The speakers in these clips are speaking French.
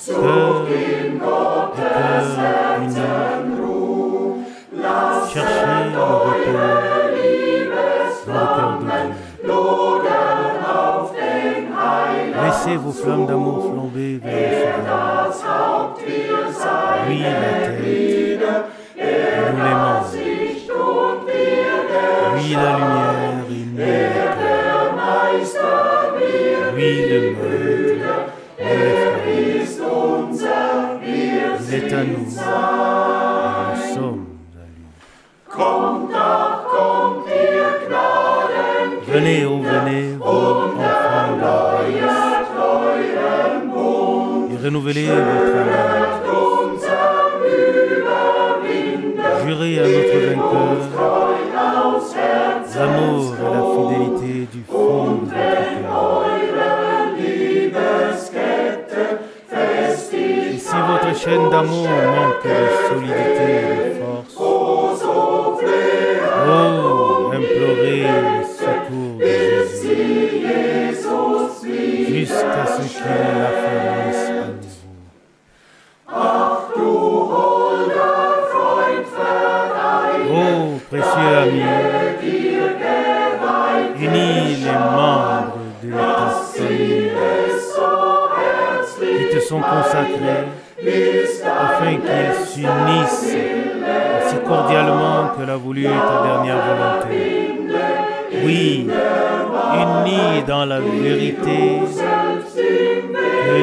cœur unis. Cherchez le repos dans le cœur de Dieu. Laissez vos flammes d'amour flamber vers le Sauveur. Lui la tête et nous les membres. Lui la lumière et nous le cœur. Lui le maître et les frères. Il est à nous et nous sommes à lui. Venez, oh venez, vous enfants de la grâce, et renouvelez votre amour. Jurez à notre vainqueur l'amour et la fidélité du fond de votre cœur. Et si votre chaîne d'amour manque de solidité et de force, oh, implorez le secours de Jésus jusqu'à ce qu'il l'affermisse à nouveau. Oh, précieux ami, unis les membres de ta famille qui te sont consacrés afin qu'ils s'unissent aussi cordialement que l'a voulu ta dernière volonté. Oui, unis dans la vérité que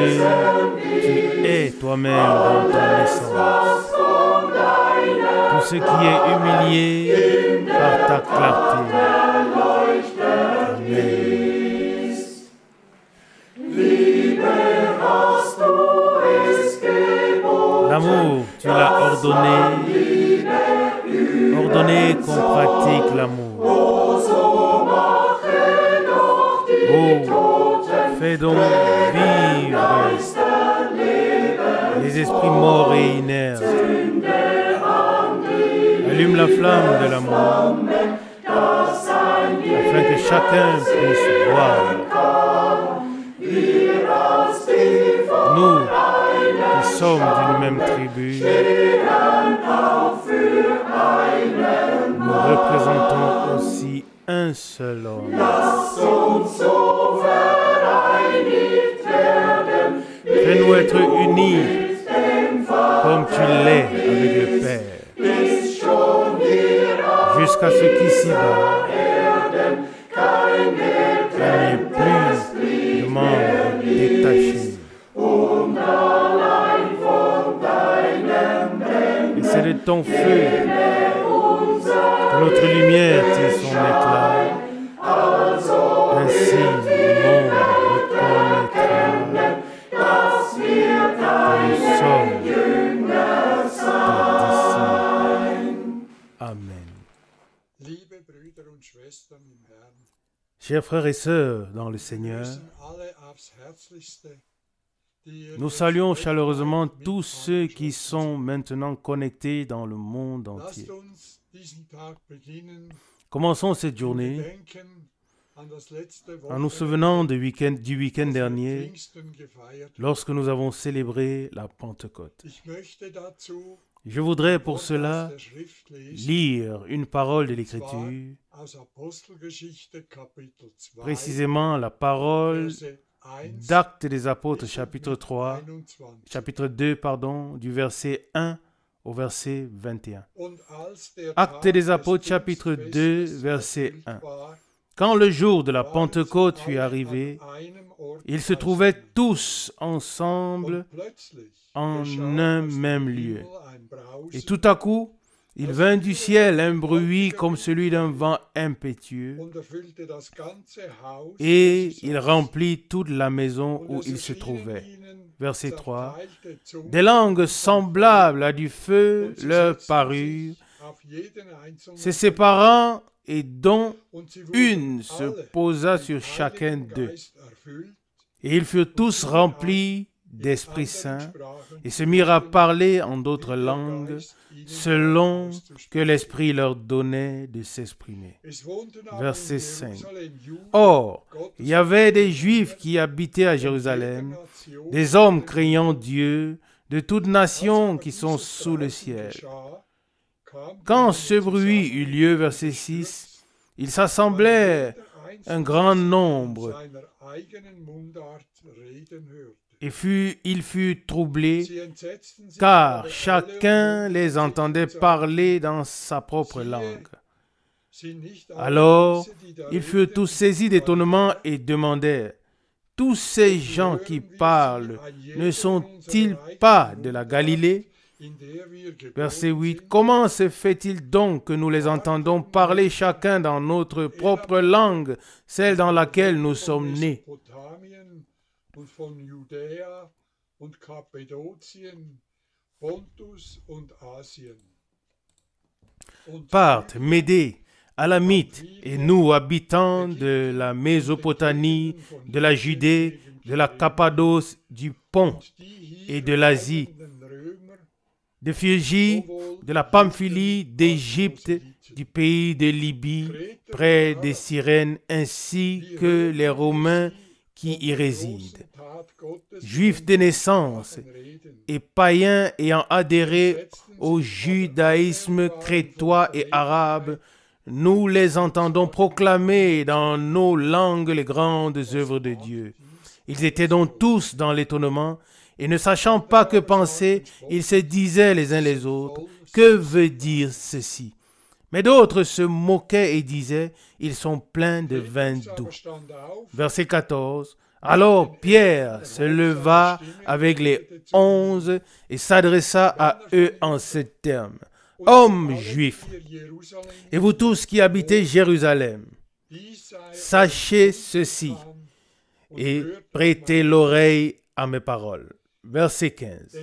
tu es toi-même dans ton essence. Tout ce qui est humilié par ta clarté. Amen. L'amour, tu l'as ordonné qu'on pratique l'amour. Oh, fais donc vivre les esprits morts et inertes. Allume la flamme de l'amour afin que chacun puisse voir. Nous qui sommes d'une même tribu, nous représentons aussi un seul homme. Fais-nous être unis comme tu l'es avec le Père, jusqu'à ce qu'ici-bas, il n'y ait plus de membres détachés. Et c'est de ton feu que notre lumière tire son éclat. Ainsi, le monde reconnaîtra que nous sommes tes disciples. Amen. Chers frères et sœurs dans le Seigneur, nous saluons chaleureusement tous ceux qui sont maintenant connectés dans le monde entier. Commençons cette journée en nous souvenant du week-end dernier, lorsque nous avons célébré la Pentecôte. Je voudrais pour cela lire une parole de l'Écriture, précisément la parole d'Actes des Apôtres, chapitre 2, du verset 1 au verset 21. Actes des Apôtres, chapitre 2, verset 1. Quand le jour de la Pentecôte fut arrivé, ils se trouvaient tous ensemble en un même lieu. Et tout à coup, il vint du ciel un bruit comme celui d'un vent impétueux, et il remplit toute la maison où il se trouvait. Verset 3. Des langues semblables à du feu leur parurent, se séparant, et dont une se posa sur chacun d'eux. Et ils furent tous remplis d'Esprit Saint et se mirent à parler en d'autres langues selon que l'Esprit leur donnait de s'exprimer. Verset 5. Or, il y avait des Juifs qui habitaient à Jérusalem, des hommes craignant Dieu, de toutes nations qui sont sous le ciel. Quand ce bruit eut lieu, verset 6, il s'assemblait un grand nombre et il fut troublé, car chacun les entendait parler dans sa propre langue. Alors, ils furent tous saisis d'étonnement et demandèrent, « Tous ces gens qui parlent ne sont-ils pas de la Galilée ?» Verset 8. « Comment se fait-il donc que nous les entendons parler chacun dans notre propre langue, celle dans laquelle nous sommes nés ?» Parthes, Médée, Alamites et nous, habitants de la Mésopotamie, de la Judée, de la Cappadoce, du Pont et de l'Asie, de Phrygie, de la Pamphylie, d'Égypte, du pays de Libye, près des Cyrènes, ainsi que les Romains qui y résident. Juifs de naissance et païens ayant adhéré au judaïsme crétois et arabe, nous les entendons proclamer dans nos langues les grandes œuvres de Dieu. Ils étaient donc tous dans l'étonnement, et ne sachant pas que penser, ils se disaient les uns les autres, « Que veut dire ceci ?» Mais d'autres se moquaient et disaient, « Ils sont pleins de vin doux. » Verset 14. Alors Pierre se leva avec les 11 et s'adressa à eux en ces termes. « Hommes juifs, et vous tous qui habitez Jérusalem, sachez ceci et prêtez l'oreille à mes paroles. » Verset 15.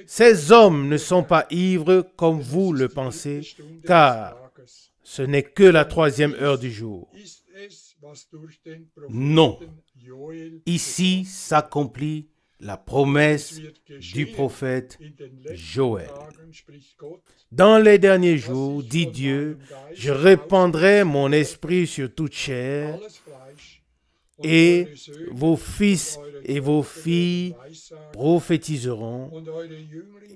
Ces hommes ne sont pas ivres comme vous le pensez, car ce n'est que la 3e heure du jour. Non. Ici s'accomplit la promesse du prophète Joël. Dans les derniers jours, dit Dieu, je répandrai mon esprit sur toute chair, et vos fils et vos filles prophétiseront,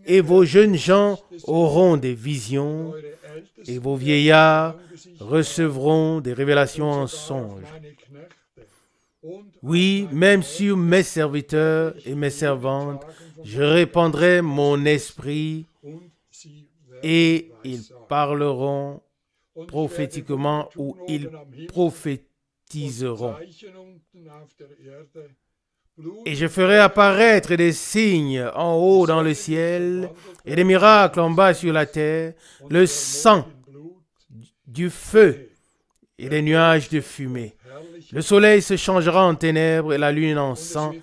et vos jeunes gens auront des visions, et vos vieillards recevront des révélations en songe. Oui, même sur mes serviteurs et mes servantes, je répandrai mon esprit, et ils parleront prophétiquement ou ils prophétiseront. Et je ferai apparaître des signes en haut dans le ciel et des miracles en bas sur la terre, le sang, du feu et des nuages de fumée. Le soleil se changera en ténèbres et la lune en sang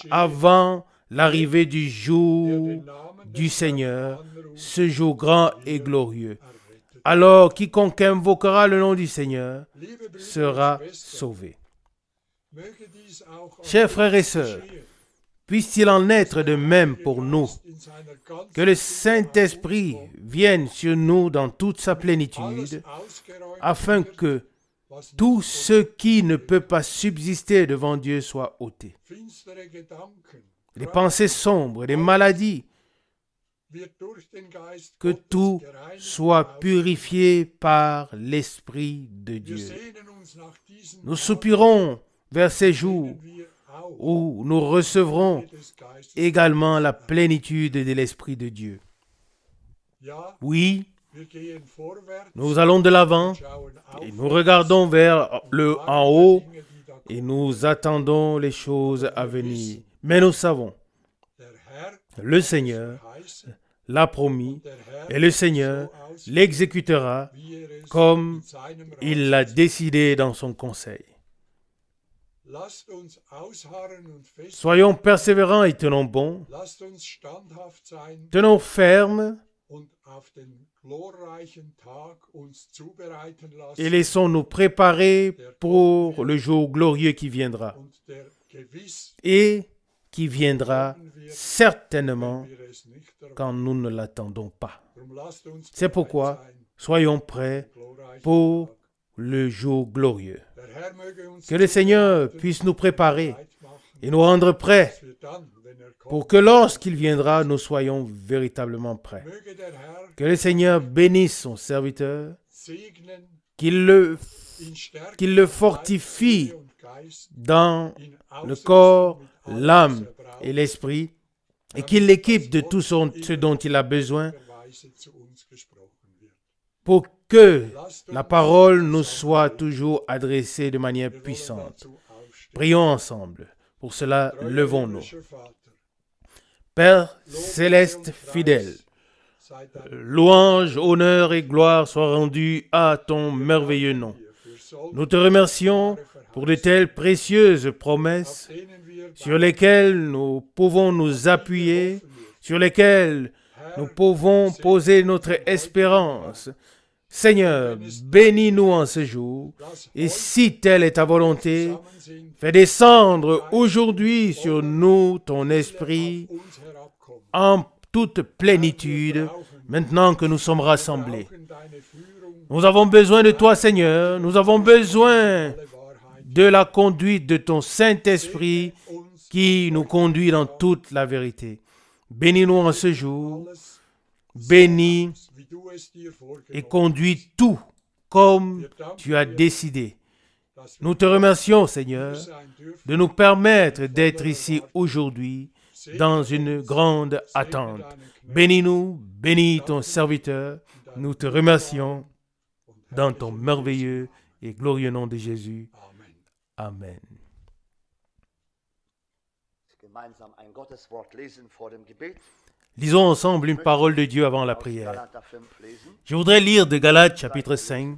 avant l'arrivée du jour du Seigneur, ce jour grand et glorieux. Alors quiconque invoquera le nom du Seigneur sera sauvé. Chers frères et sœurs, puisse-t-il en être de même pour nous, que le Saint-Esprit vienne sur nous dans toute sa plénitude, afin que tout ce qui ne peut pas subsister devant Dieu soit ôté. Les pensées sombres, les maladies, que tout soit purifié par l'Esprit de Dieu. Nous soupirons vers ces jours où nous recevrons également la plénitude de l'Esprit de Dieu. Oui, nous allons de l'avant et nous regardons vers le en haut et nous attendons les choses à venir. Mais nous savons, le Seigneur l'a promis et le Seigneur l'exécutera comme il l'a décidé dans son conseil. Soyons persévérants et tenons bon. Tenons ferme et laissons-nous préparer pour le jour glorieux qui viendra et qui viendra certainement quand nous ne l'attendons pas. C'est pourquoi soyons prêts pour le jour glorieux. Que le Seigneur puisse nous préparer et nous rendre prêts pour que lorsqu'il viendra, nous soyons véritablement prêts. Que le Seigneur bénisse son serviteur, qu'il le fortifie dans le corps, l'âme et l'esprit, et qu'il l'équipe de tout ce dont il a besoin pour que la parole nous soit toujours adressée de manière puissante. Prions ensemble. Pour cela, levons-nous. Père céleste fidèle, louange, honneur et gloire soient rendus à ton merveilleux nom. Nous te remercions pour de telles précieuses promesses sur lesquelles nous pouvons nous appuyer, sur lesquelles nous pouvons poser notre espérance. Seigneur, bénis-nous en ce jour, et si telle est ta volonté, fais descendre aujourd'hui sur nous ton esprit en toute plénitude, maintenant que nous sommes rassemblés. Nous avons besoin de toi, Seigneur, nous avons besoin de la conduite de ton Saint-Esprit qui nous conduit dans toute la vérité. Bénis-nous en ce jour, bénis et conduis tout comme tu as décidé. Nous te remercions, Seigneur, de nous permettre d'être ici aujourd'hui dans une grande attente. Bénis-nous, bénis ton serviteur. Nous te remercions dans ton merveilleux et glorieux nom de Jésus. Amen. Lisons ensemble une parole de Dieu avant la prière. Je voudrais lire de Galates chapitre 5.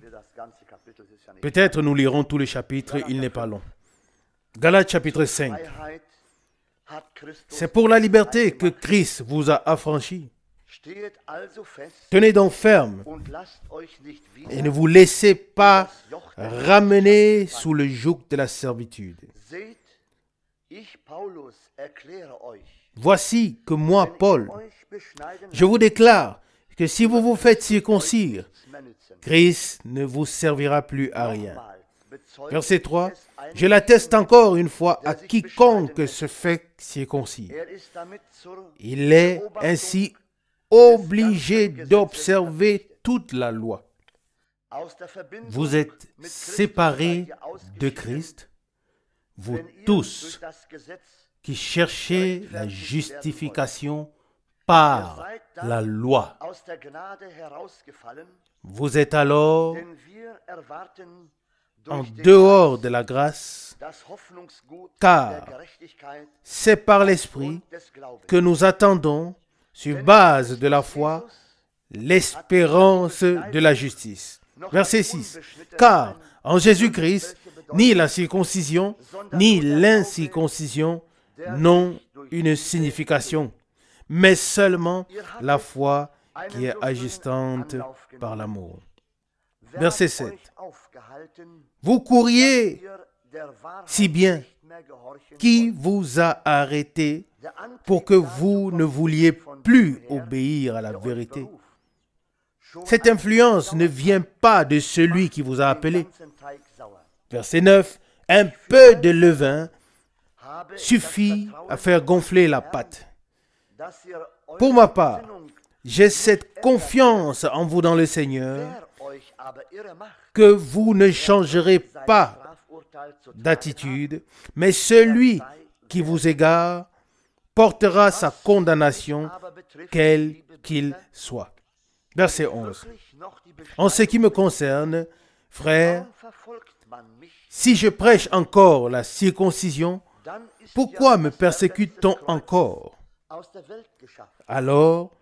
Peut-être nous lirons tout le chapitre, il n'est pas long. Galates chapitre 5. C'est pour la liberté que Christ vous a affranchis. Tenez donc ferme et ne vous laissez pas ramener sous le joug de la servitude. Voici que moi, Paul, je vous déclare que si vous vous faites circoncire, Christ ne vous servira plus à rien. Verset 3. Je l'atteste encore une fois à quiconque se fait circoncire. Il est ainsi obligé d'observer toute la loi. Vous êtes séparés de Christ, vous tous qui cherchez la justification par la loi. Vous êtes alors en dehors de la grâce, car c'est par l'Esprit que nous attendons, sur base de la foi, l'espérance de la justice. Verset 6. Car en Jésus-Christ, ni la circoncision, ni l'incirconcision n'ont une signification, mais seulement la foi qui est agissante par l'amour. Verset 7. Vous couriez si bien. Qui vous a arrêté pour que vous ne vouliez plus obéir à la vérité? Cette influence ne vient pas de celui qui vous a appelé. Verset 9. Un peu de levain suffit à faire gonfler la pâte. Pour ma part, j'ai cette confiance en vous dans le Seigneur que vous ne changerez pas d'attitude, mais celui qui vous égare portera sa condamnation, quel qu'il soit. Verset 11. En ce qui me concerne, frères, si je prêche encore la circoncision, pourquoi me persécute-t-on encore? Alors,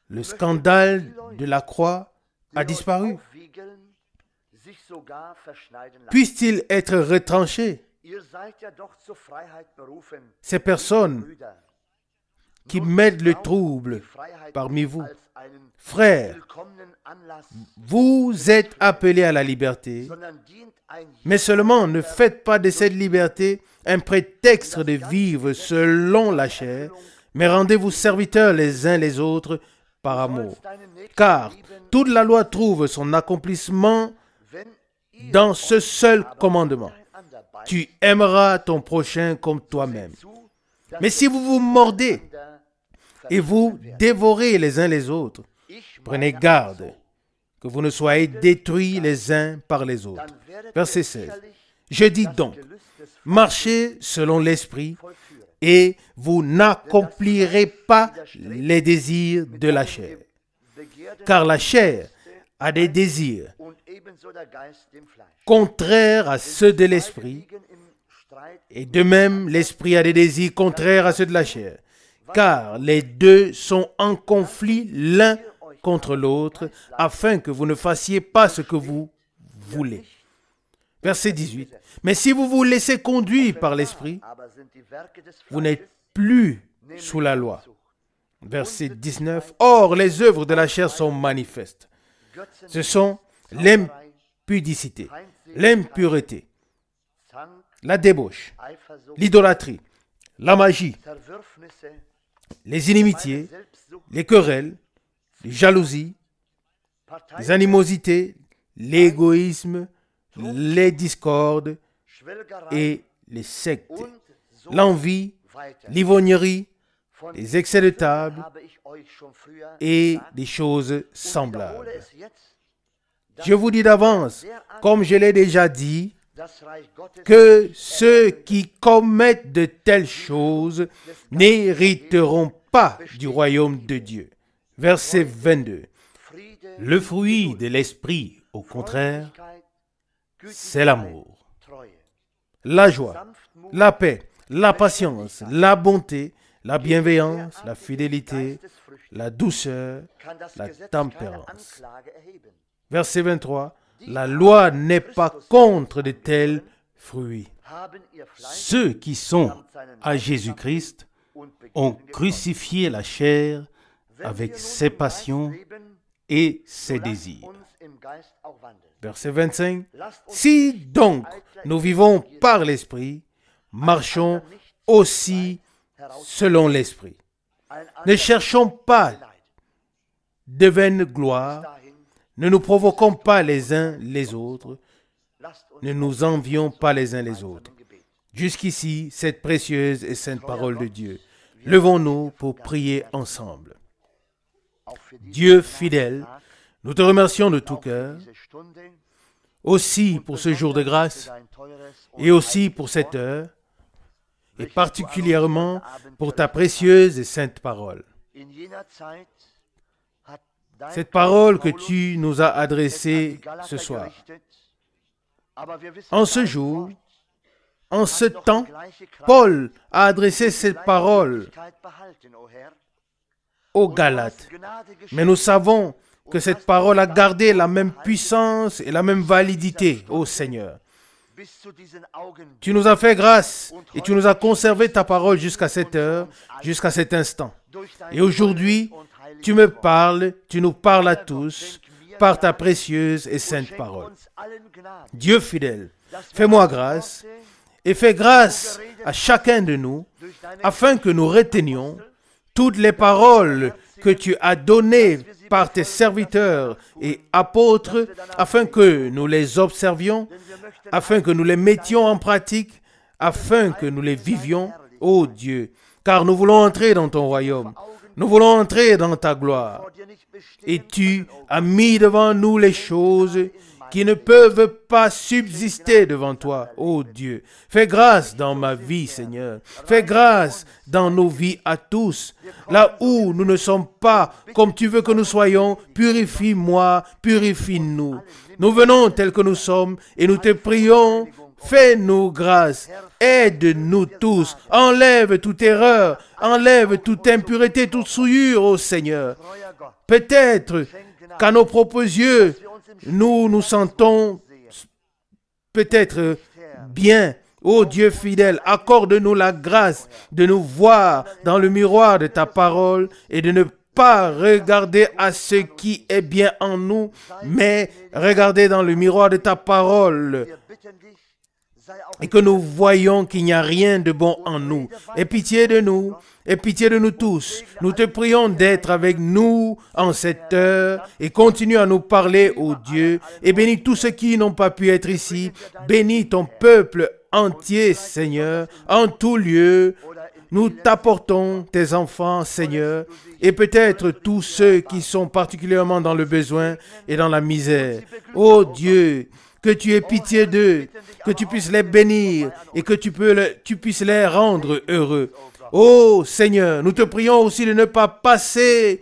le scandale de la croix a disparu. Puisse-t-il être retranché? Ces personnes qui mettent le trouble parmi vous, frères, vous êtes appelés à la liberté, Mais seulement ne faites pas de cette liberté un prétexte de vivre selon la chair, mais rendez-vous serviteurs les uns les autres par amour. Car toute la loi trouve son accomplissement dans ce seul commandement. Tu aimeras ton prochain comme toi-même. Mais si vous vous mordez et vous dévorez les uns les autres, prenez garde que vous ne soyez détruits les uns par les autres. Verset 16. Je dis donc, marchez selon l'esprit et vous n'accomplirez pas les désirs de la chair. Car la chair a des désirs contraires à ceux de l'esprit, et de même l'esprit a des désirs contraires à ceux de la chair. Car les deux sont en conflit l'un contre l'autre, afin que vous ne fassiez pas ce que vous voulez. Verset 18. Mais si vous vous laissez conduire par l'esprit, vous n'êtes plus sous la loi. Verset 19. Or, les œuvres de la chair sont manifestes. Ce sont l'impudicité, l'impureté, la débauche, l'idolâtrie, la magie, les inimitiés, les querelles, les jalousies, les animosités, l'égoïsme, les discordes et les sectes, l'envie, l'ivrognerie, les excès de table et des choses semblables. Je vous dis d'avance, comme je l'ai déjà dit, que ceux qui commettent de telles choses n'hériteront pas du royaume de Dieu. Verset 22. Le fruit de l'esprit, au contraire, c'est l'amour, la joie, la paix, la patience, la bonté, la bienveillance, la fidélité, la douceur, la tempérance. Verset 23. La loi n'est pas contre de tels fruits. Ceux qui sont à Jésus-Christ ont crucifié la chair avec ses passions et ses désirs. Verset 25. Si donc nous vivons par l'Esprit, marchons aussi selon l'Esprit. Ne cherchons pas de vaine gloire, ne nous provoquons pas les uns les autres, ne nous envions pas les uns les autres. Jusqu'ici, cette précieuse et sainte parole de Dieu. Levons-nous pour prier ensemble. Dieu fidèle, nous te remercions de tout cœur, aussi pour ce jour de grâce, et aussi pour cette heure, et particulièrement pour ta précieuse et sainte parole. Cette parole que tu nous as adressée ce soir. En ce jour, en ce temps, Paul a adressé cette parole aux Galates. Mais nous savons que cette parole a gardé la même puissance et la même validité, ô Seigneur. Tu nous as fait grâce et tu nous as conservé ta parole jusqu'à cette heure, jusqu'à cet instant. Et aujourd'hui, tu me parles, tu nous parles à tous par ta précieuse et sainte parole. Dieu fidèle, fais-moi grâce et fais grâce à chacun de nous afin que nous retenions toutes les paroles que tu as données par tes serviteurs et apôtres, afin que nous les observions, afin que nous les mettions en pratique, afin que nous les vivions, ô Dieu, car nous voulons entrer dans ton royaume, nous voulons entrer dans ta gloire. Et tu as mis devant nous les choses qui ne peuvent pas subsister devant toi, ô Dieu. Fais grâce dans ma vie, Seigneur. Fais grâce dans nos vies à tous. Là où nous ne sommes pas comme tu veux que nous soyons, purifie-moi, purifie-nous. Nous venons tels que nous sommes et nous te prions, fais-nous grâce. Aide-nous tous. Enlève toute erreur, enlève toute impureté, toute souillure, ô Seigneur. Peut-être qu'à nos propres yeux, nous nous sentons peut-être bien. Ô Dieu fidèle, accorde-nous la grâce de nous voir dans le miroir de ta parole et de ne pas regarder à ce qui est bien en nous, mais regarder dans le miroir de ta parole et que nous voyons qu'il n'y a rien de bon en nous. Aie pitié de nous, aie pitié de nous tous. Nous te prions d'être avec nous en cette heure et continue à nous parler, ô Dieu, et bénis tous ceux qui n'ont pas pu être ici. Bénis ton peuple entier, Seigneur, en tout lieu. Nous t'apportons tes enfants, Seigneur, et peut-être tous ceux qui sont particulièrement dans le besoin et dans la misère. Ô Dieu, que tu aies pitié d'eux, que tu puisses les bénir et que tu puisses les rendre heureux. Ô Seigneur, nous te prions aussi de ne pas passer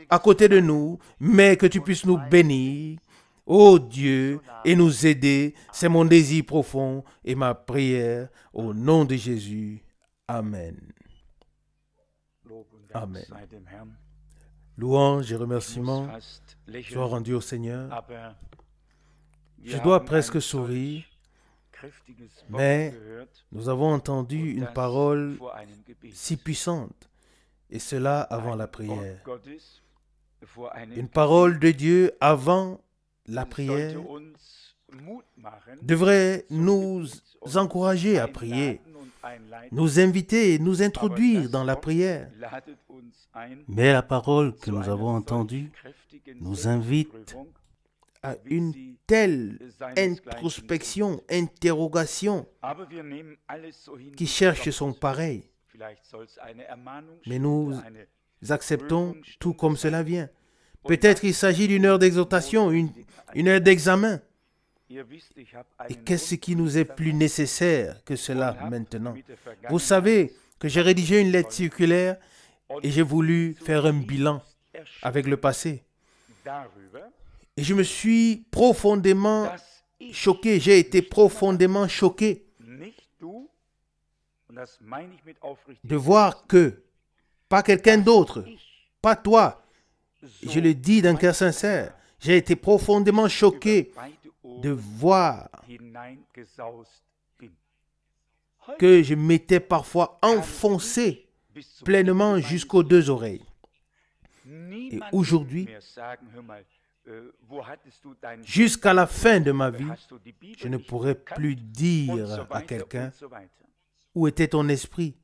à côté de nous, mais que tu puisses nous bénir, ô Dieu, et nous aider. C'est mon désir profond et ma prière au nom de Jésus. Amen. Amen. Louange et remerciements soient rendus au Seigneur. Je dois presque sourire, mais nous avons entendu une parole si puissante, et cela avant la prière. Une parole de Dieu avant la prière devrait nous encourager à prier, nous inviter, nous introduire dans la prière. Mais la parole que nous avons entendue nous invite à une telle introspection, interrogation qui cherche son pareil. Mais nous acceptons tout comme cela vient. Peut-être il s'agit d'une heure d'exhortation, une heure d'examen. Et qu'est-ce qui nous est plus nécessaire que cela maintenant? Vous savez que j'ai rédigé une lettre circulaire et j'ai voulu faire un bilan avec le passé. Et je me suis profondément choqué, j'ai été profondément choqué de voir que, pas quelqu'un d'autre, pas toi, je le dis d'un cœur sincère, j'ai été profondément choqué de voir que je m'étais parfois enfoncé pleinement jusqu'aux deux oreilles. Et aujourd'hui, jusqu'à la fin de ma vie, je ne pourrai plus dire à quelqu'un « Où était ton esprit?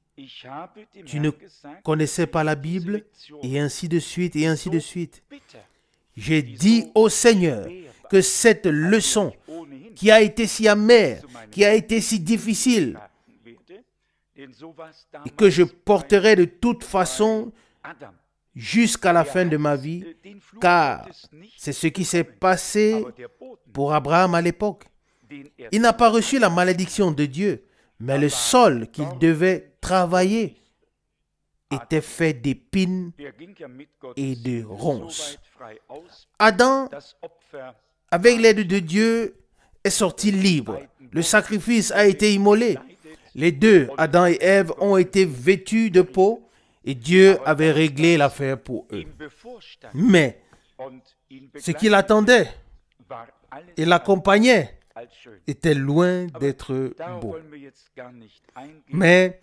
Tu ne connaissais pas la Bible ?» et ainsi de suite, et ainsi de suite. J'ai dit au Seigneur que cette leçon qui a été si amère, qui a été si difficile, et que je porterai de toute façon jusqu'à la fin de ma vie, car c'est ce qui s'est passé pour Abraham à l'époque. Il n'a pas reçu la malédiction de Dieu, mais le sol qu'il devait travailler était fait d'épines et de ronces. Adam, avec l'aide de Dieu, est sorti libre. Le sacrifice a été immolé. Les deux, Adam et Ève, ont été vêtus de peau et Dieu avait réglé l'affaire pour eux. Mais ce qui l'attendait et l'accompagnait était loin d'être beau. Mais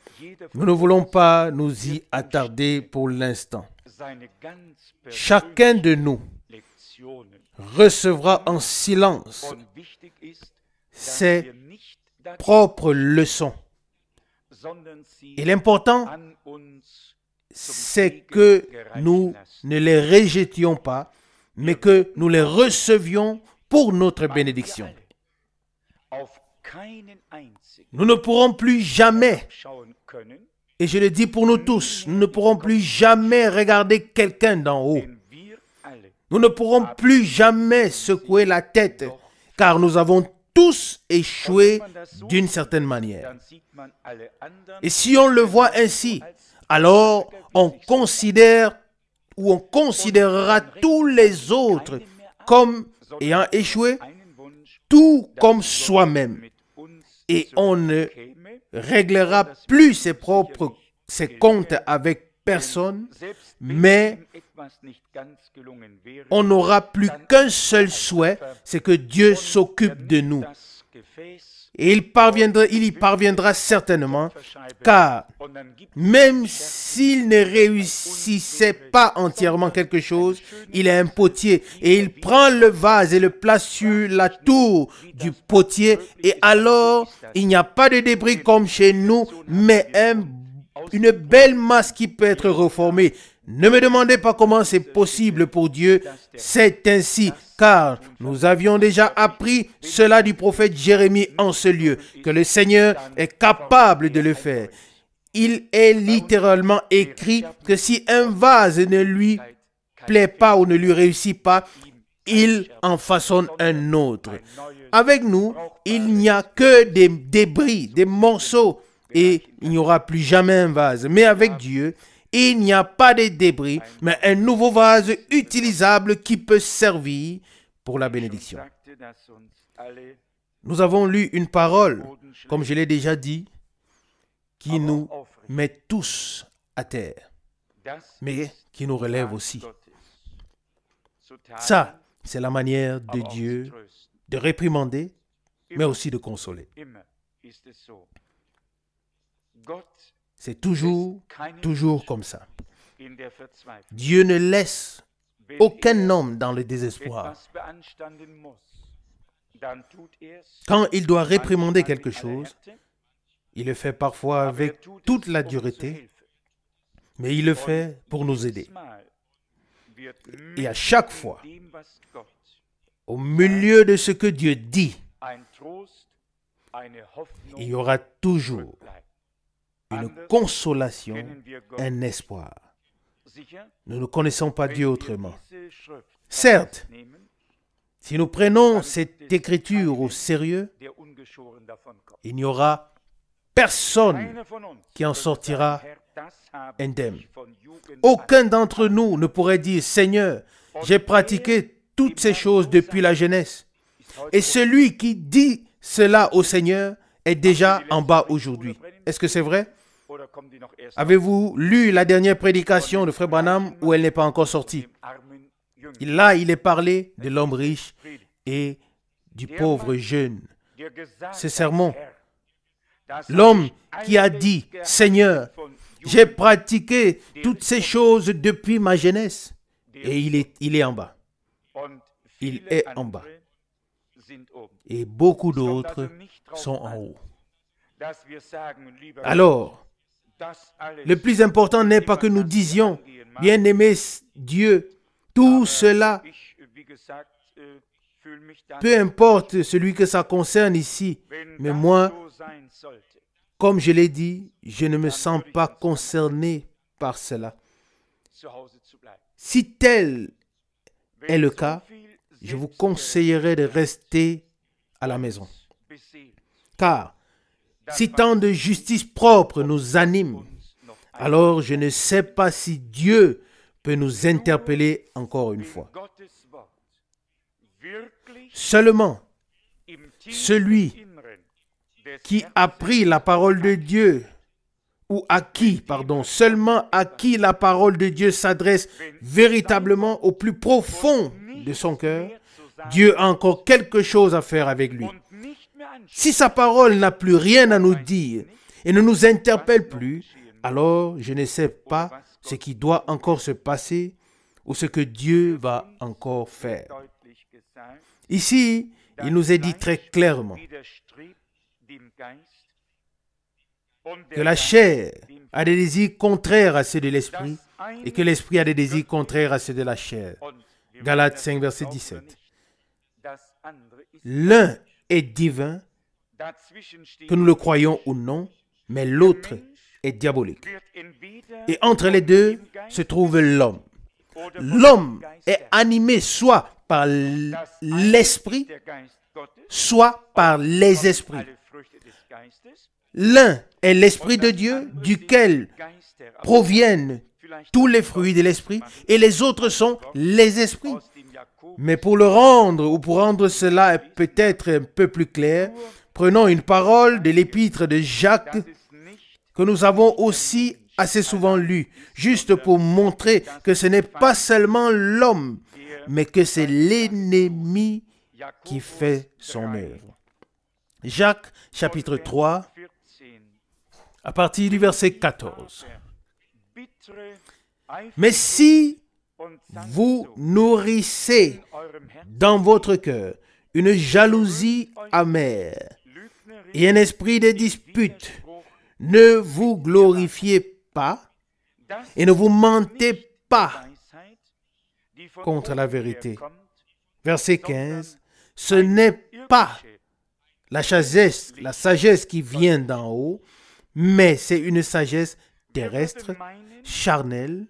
nous ne voulons pas nous y attarder pour l'instant. Chacun de nous recevra en silence ses propres leçons. Et l'important, c'est que nous ne les rejetions pas, mais que nous les recevions pour notre bénédiction. Nous ne pourrons plus jamais, et je le dis pour nous tous, nous ne pourrons plus jamais regarder quelqu'un d'en haut. Nous ne pourrons plus jamais secouer la tête, car nous avons tous échoué d'une certaine manière. Et si on le voit ainsi, alors on considère ou on considérera tous les autres comme ayant échoué, tout comme soi-même. Et on ne réglera plus ses comptes avec personne, mais on n'aura plus qu'un seul souhait, c'est que Dieu s'occupe de nous. Et il y parviendra certainement, car même s'il ne réussissait pas entièrement quelque chose, il est un potier et il prend le vase et le place sur la tour du potier et alors il n'y a pas de débris comme chez nous, mais une belle masse qui peut être reformée. Ne me demandez pas comment c'est possible pour Dieu, c'est ainsi, car nous avions déjà appris cela du prophète Jérémie en ce lieu, que le Seigneur est capable de le faire. Il est littéralement écrit que si un vase ne lui plaît pas ou ne lui réussit pas, il en façonne un autre. Avec nous, il n'y a que des débris, des morceaux, et il n'y aura plus jamais un vase. Mais avec Dieu, il n'y a pas de débris, mais un nouveau vase utilisable qui peut servir pour la bénédiction. Nous avons lu une parole, comme je l'ai déjà dit, qui nous met tous à terre, mais qui nous relève aussi. Ça, c'est la manière de Dieu de réprimander, mais aussi de consoler. C'est toujours comme ça. Dieu ne laisse aucun homme dans le désespoir. Quand il doit réprimander quelque chose, il le fait parfois avec toute la dureté, mais il le fait pour nous aider. Et à chaque fois, au milieu de ce que Dieu dit, il y aura toujours une consolation, un espoir. Nous ne connaissons pas Dieu autrement. Certes, si nous prenons cette écriture au sérieux, il n'y aura personne qui en sortira indemne. Aucun d'entre nous ne pourrait dire « Seigneur, j'ai pratiqué toutes ces choses depuis la jeunesse. » Et celui qui dit cela au Seigneur est déjà en bas aujourd'hui. Est-ce que c'est vrai? Avez-vous lu la dernière prédication de Frère Branham où elle n'est pas encore sortie? Là, il est parlé de l'homme riche et du pauvre jeune. Ce sermon. L'homme qui a dit, « Seigneur, j'ai pratiqué toutes ces choses depuis ma jeunesse. » Et il est en bas. Il est en bas. Et beaucoup d'autres sont en haut. Alors, le plus important n'est pas que nous disions, « Bien-aimé Dieu, tout cela, peu importe celui que ça concerne ici, mais moi, comme je l'ai dit, je ne me sens pas concerné par cela. » Si tel est le cas, je vous conseillerais de rester à la maison. Car si tant de justice propre nous anime, alors je ne sais pas si Dieu peut nous interpeller encore une fois. Seulement, celui qui a pris la parole de Dieu, seulement à qui la parole de Dieu s'adresse véritablement au plus profond de son cœur, Dieu a encore quelque chose à faire avec lui. Si sa parole n'a plus rien à nous dire et ne nous interpelle plus, alors je ne sais pas ce qui doit encore se passer ou ce que Dieu va encore faire. Ici, il nous est dit très clairement que la chair a des désirs contraires à ceux de l'esprit et que l'esprit a des désirs contraires à ceux de la chair. Galates 5, verset 17. L'un est divin, que nous le croyons ou non, mais l'autre est diabolique. Et entre les deux se trouve l'homme. L'homme est animé soit par l'esprit, soit par les esprits. L'un est l'esprit de Dieu, duquel proviennent tous les fruits de l'esprit, et les autres sont les esprits. Mais pour rendre cela peut-être un peu plus clair, prenons une parole de l'épître de Jacques que nous avons aussi assez souvent lu, juste pour montrer que ce n'est pas seulement l'homme, mais que c'est l'ennemi qui fait son œuvre. Jacques chapitre 3, à partir du verset 14. Mais si vous nourrissez dans votre cœur une jalousie amère et un esprit de dispute, ne vous glorifiez pas et ne vous mentez pas contre la vérité. Verset 15. Ce n'est pas la sagesse qui vient d'en haut, mais c'est une sagesse terrestre, charnelle,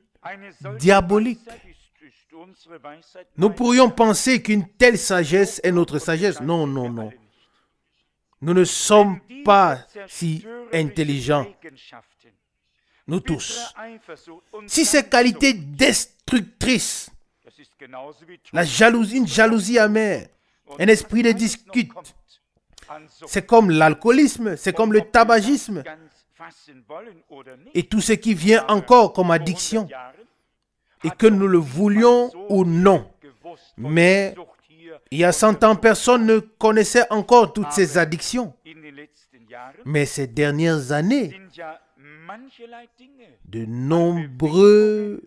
diabolique. Nous pourrions penser qu'une telle sagesse est notre sagesse. Non, non, non. Nous ne sommes pas si intelligents, nous tous. Si ces qualités destructrices, une jalousie amère, un esprit de dispute, c'est comme l'alcoolisme, c'est comme le tabagisme et tout ce qui vient encore comme addiction, et que nous le voulions ou non. Mais il y a 100 ans, personne ne connaissait encore toutes ces addictions. Mais ces dernières années, de nombreux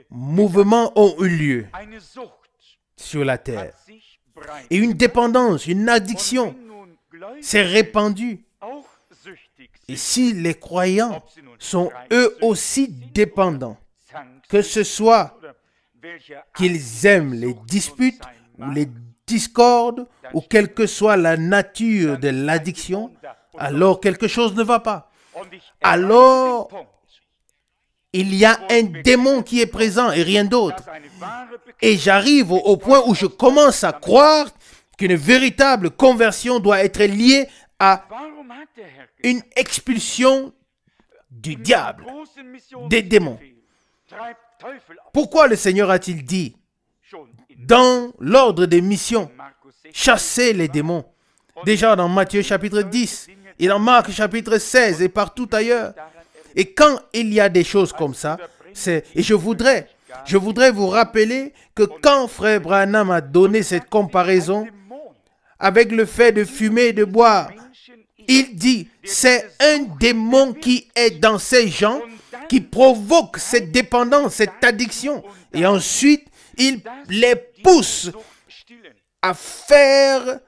mouvements ont eu lieu sur la terre. Et une dépendance, une addiction s'est répandue. Et si les croyants sont eux aussi dépendants, que ce soit qu'ils aiment les disputes ou les discordes ou quelle que soit la nature de l'addiction, alors quelque chose ne va pas. Alors, il y a un démon qui est présent et rien d'autre. Et j'arrive au point où je commence à croire qu'une véritable conversion doit être liée à une expulsion du diable, des démons. Pourquoi le Seigneur a-t-il dit, dans l'ordre des missions, chasser les démons? Déjà dans Matthieu chapitre 10, et dans Marc chapitre 16 et partout ailleurs. Et quand il y a des choses comme ça, et je voudrais vous rappeler que quand Frère Branham a donné cette comparaison avec le fait de fumer et de boire, il dit, c'est un démon qui est dans ces gens, qui provoque cette dépendance, cette addiction. Et ensuite, il les pousse à faire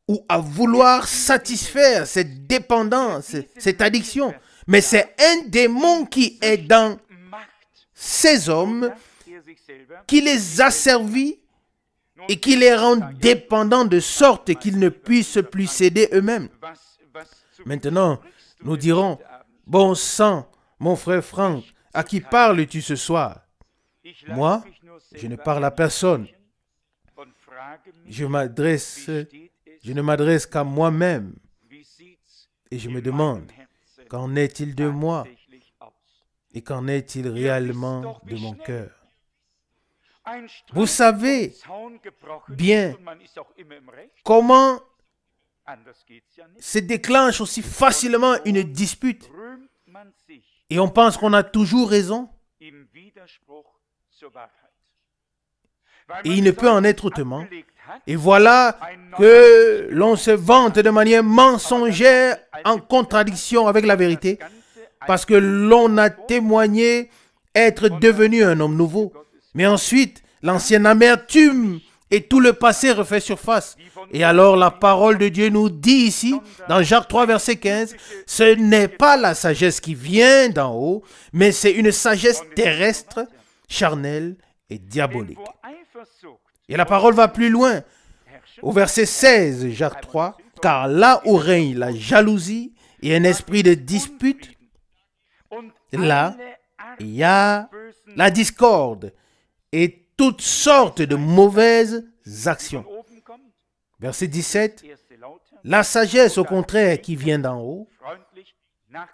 ou à vouloir satisfaire cette dépendance, cette addiction. Mais c'est un démon qui est dans ces hommes, qui les asservit et qui les rend dépendants de sorte qu'ils ne puissent plus s'aider eux-mêmes. Maintenant, nous dirons, bon sang, mon frère Franck, à qui parles-tu ce soir? Moi, je ne parle à personne. Je ne m'adresse qu'à moi-même. Et je me demande, qu'en est-il de moi? Et qu'en est-il réellement de mon cœur? Vous savez bien comment se déclenche aussi facilement une dispute. Et on pense qu'on a toujours raison. Et il ne peut en être autrement. Et voilà que l'on se vante de manière mensongère en contradiction avec la vérité, parce que l'on a témoigné être devenu un homme nouveau. Mais ensuite, l'ancienne amertume et tout le passé refait surface. Et alors la parole de Dieu nous dit ici, dans Jacques 3, verset 15, ce n'est pas la sagesse qui vient d'en haut, mais c'est une sagesse terrestre, charnelle et diabolique. Et la parole va plus loin. Au verset 16, Jacques 3, car là où règne la jalousie et un esprit de dispute, là, il y a la discorde et toutes sortes de mauvaises actions. Verset 17, la sagesse au contraire qui vient d'en haut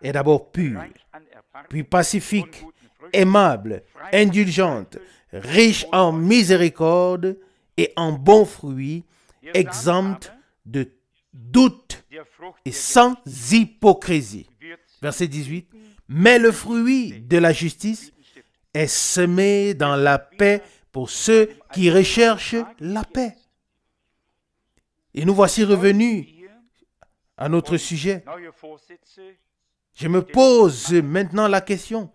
est d'abord pure, puis pacifique, aimable, indulgente, riche en miséricorde et en bons fruits, exempte de doute et sans hypocrisie. Verset 18, mais le fruit de la justice est semé dans la paix pour ceux qui recherchent la paix. Et nous voici revenus à notre sujet. Je me pose maintenant la question.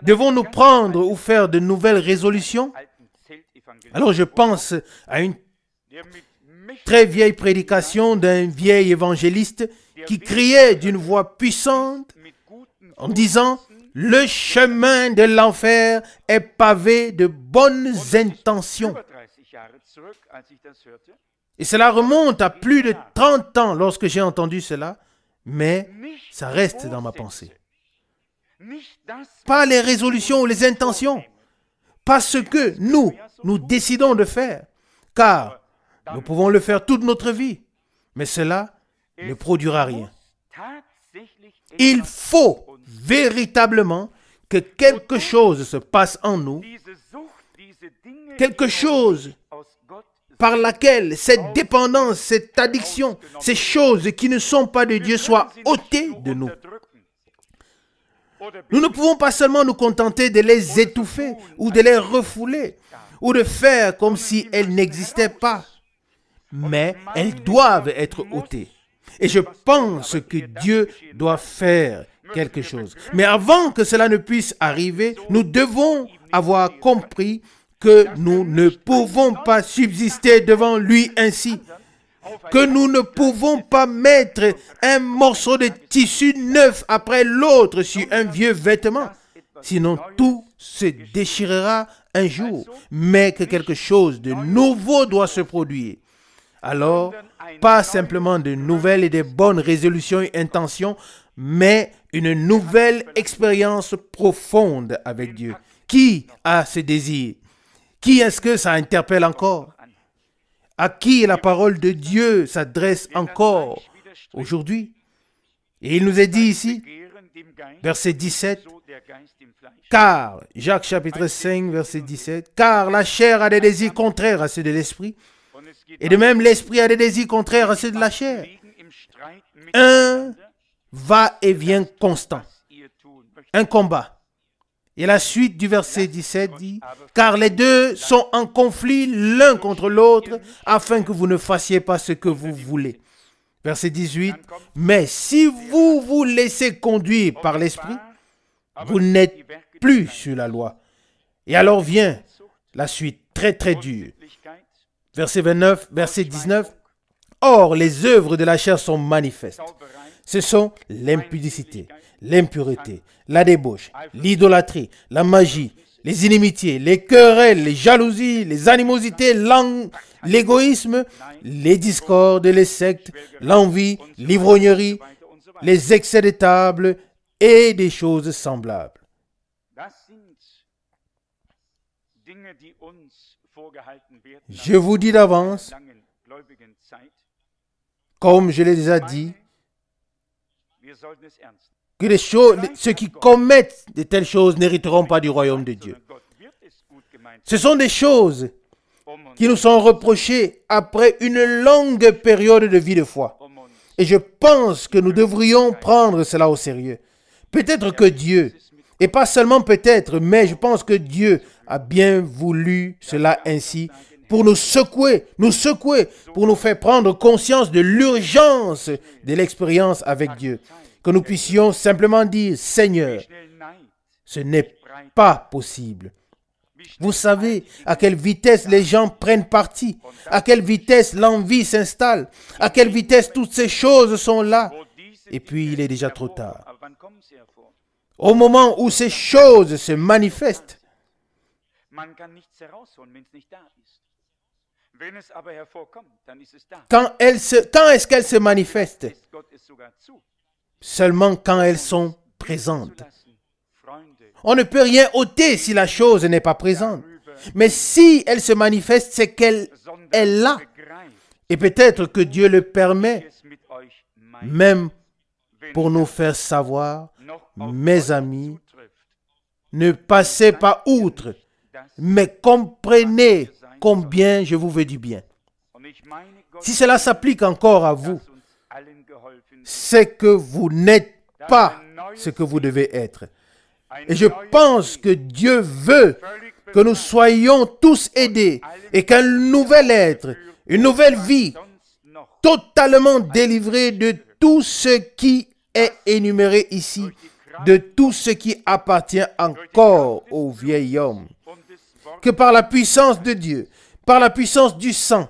Devons-nous prendre ou faire de nouvelles résolutions? Alors je pense à une très vieille prédication d'un vieil évangéliste qui criait d'une voix puissante en disant « Le chemin de l'enfer est pavé de bonnes intentions. » Et cela remonte à plus de 30 ans lorsque j'ai entendu cela, mais ça reste dans ma pensée. Pas les résolutions ou les intentions, pas ce que nous décidons de faire, car nous pouvons le faire toute notre vie, mais cela ne produira rien. Il faut véritablement que quelque chose se passe en nous, quelque chose par laquelle cette dépendance, cette addiction, ces choses qui ne sont pas de Dieu soient ôtées de nous. Nous ne pouvons pas seulement nous contenter de les étouffer ou de les refouler ou de faire comme si elles n'existaient pas, mais elles doivent être ôtées. Et je pense que Dieu doit faire quelque chose. Mais avant que cela ne puisse arriver, nous devons avoir compris que nous ne pouvons pas subsister devant lui ainsi, que nous ne pouvons pas mettre un morceau de tissu neuf après l'autre sur un vieux vêtement, sinon tout se déchirera un jour, mais que quelque chose de nouveau doit se produire. Alors, pas simplement de nouvelles et de bonnes résolutions et intentions, mais une nouvelle expérience profonde avec Dieu. Qui a ce désir? Qui est-ce que ça interpelle encore? À qui la parole de Dieu s'adresse encore aujourd'hui? Et il nous est dit ici, verset 17, car, Jacques chapitre 5, verset 17, car la chair a des désirs contraires à ceux de l'esprit, et de même l'esprit a des désirs contraires à ceux de la chair. Un va-et-vient constant, un combat. Et la suite du verset 17 dit, « Car les deux sont en conflit l'un contre l'autre, afin que vous ne fassiez pas ce que vous voulez. » Verset 18, « Mais si vous vous laissez conduire par l'esprit, vous n'êtes plus sur la loi. » Et alors vient la suite très très dure. Verset 29, verset 19, « Or les œuvres de la chair sont manifestes. Ce sont l'impudicité, l'impureté, la débauche, l'idolâtrie, la magie, les inimitiés, les querelles, les jalousies, les animosités, l'égoïsme, les discordes, les sectes, l'envie, l'ivrognerie, les excès de table et des choses semblables. » Je vous dis d'avance, comme je l'ai déjà dit, que ceux qui commettent de telles choses n'hériteront pas du royaume de Dieu. Ce sont des choses qui nous sont reprochées après une longue période de vie de foi. Et je pense que nous devrions prendre cela au sérieux. Peut-être que Dieu, et pas seulement peut-être, mais je pense que Dieu a bien voulu cela ainsi pour nous secouer, pour nous faire prendre conscience de l'urgence de l'expérience avec Dieu. Que nous puissions simplement dire, Seigneur, ce n'est pas possible. Vous savez à quelle vitesse les gens prennent parti, à quelle vitesse l'envie s'installe, à quelle vitesse toutes ces choses sont là. Et puis il est déjà trop tard. Au moment où ces choses se manifestent, quand est-ce qu'elles se manifestent? Seulement quand elles sont présentes. On ne peut rien ôter si la chose n'est pas présente. Mais si elle se manifeste, c'est qu'elle est là. Et peut-être que Dieu le permet, même pour nous faire savoir, mes amis, ne passez pas outre, mais comprenez combien je vous veux du bien. Si cela s'applique encore à vous, c'est que vous n'êtes pas ce que vous devez être. Et je pense que Dieu veut que nous soyons tous aidés et qu'un nouvel être, une nouvelle vie totalement délivrés de tout ce qui est énuméré ici, de tout ce qui appartient encore au vieil homme. Que par la puissance de Dieu, par la puissance du sang,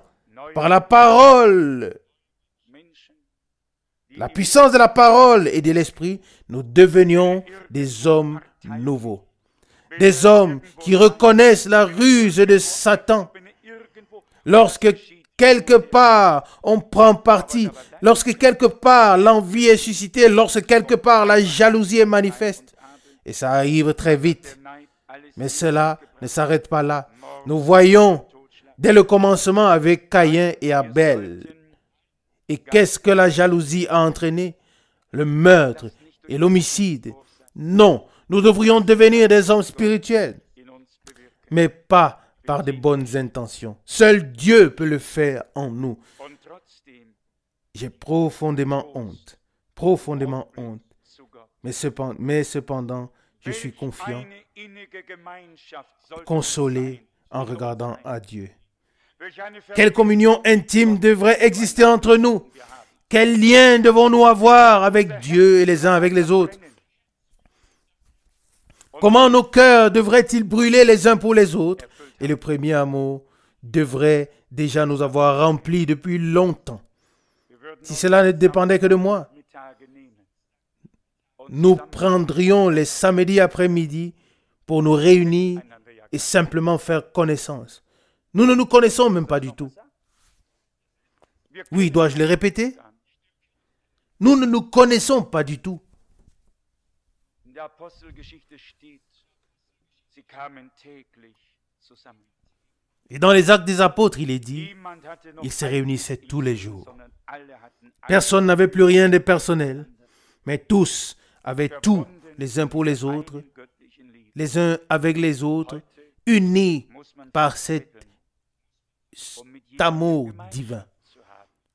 par la parole, la puissance de la parole et de l'esprit, nous devenions des hommes nouveaux. Des hommes qui reconnaissent la ruse de Satan. Lorsque quelque part on prend parti, lorsque quelque part l'envie est suscitée, lorsque quelque part la jalousie est manifeste, et ça arrive très vite. Mais cela ne s'arrête pas là. Nous voyons dès le commencement avec Caïn et Abel. Et qu'est-ce que la jalousie a entraîné? Le meurtre et l'homicide. Non, nous devrions devenir des hommes spirituels, mais pas par de bonnes intentions. Seul Dieu peut le faire en nous. J'ai profondément honte, mais cependant, je suis confiant, consolé en regardant à Dieu. Quelle communion intime devrait exister entre nous? Quel lien devons-nous avoir avec Dieu et les uns avec les autres? Comment nos cœurs devraient-ils brûler les uns pour les autres? Et le premier amour devrait déjà nous avoir remplis depuis longtemps. Si cela ne dépendait que de moi, nous prendrions les samedis après-midi pour nous réunir et simplement faire connaissance. Nous ne nous connaissons même pas du tout. Oui, dois-je le répéter? Nous ne nous connaissons pas du tout. Et dans les Actes des Apôtres, il est dit, ils se réunissaient tous les jours. Personne n'avait plus rien de personnel, mais tous avaient tout les uns pour les autres, les uns avec les autres, unis par cet amour divin.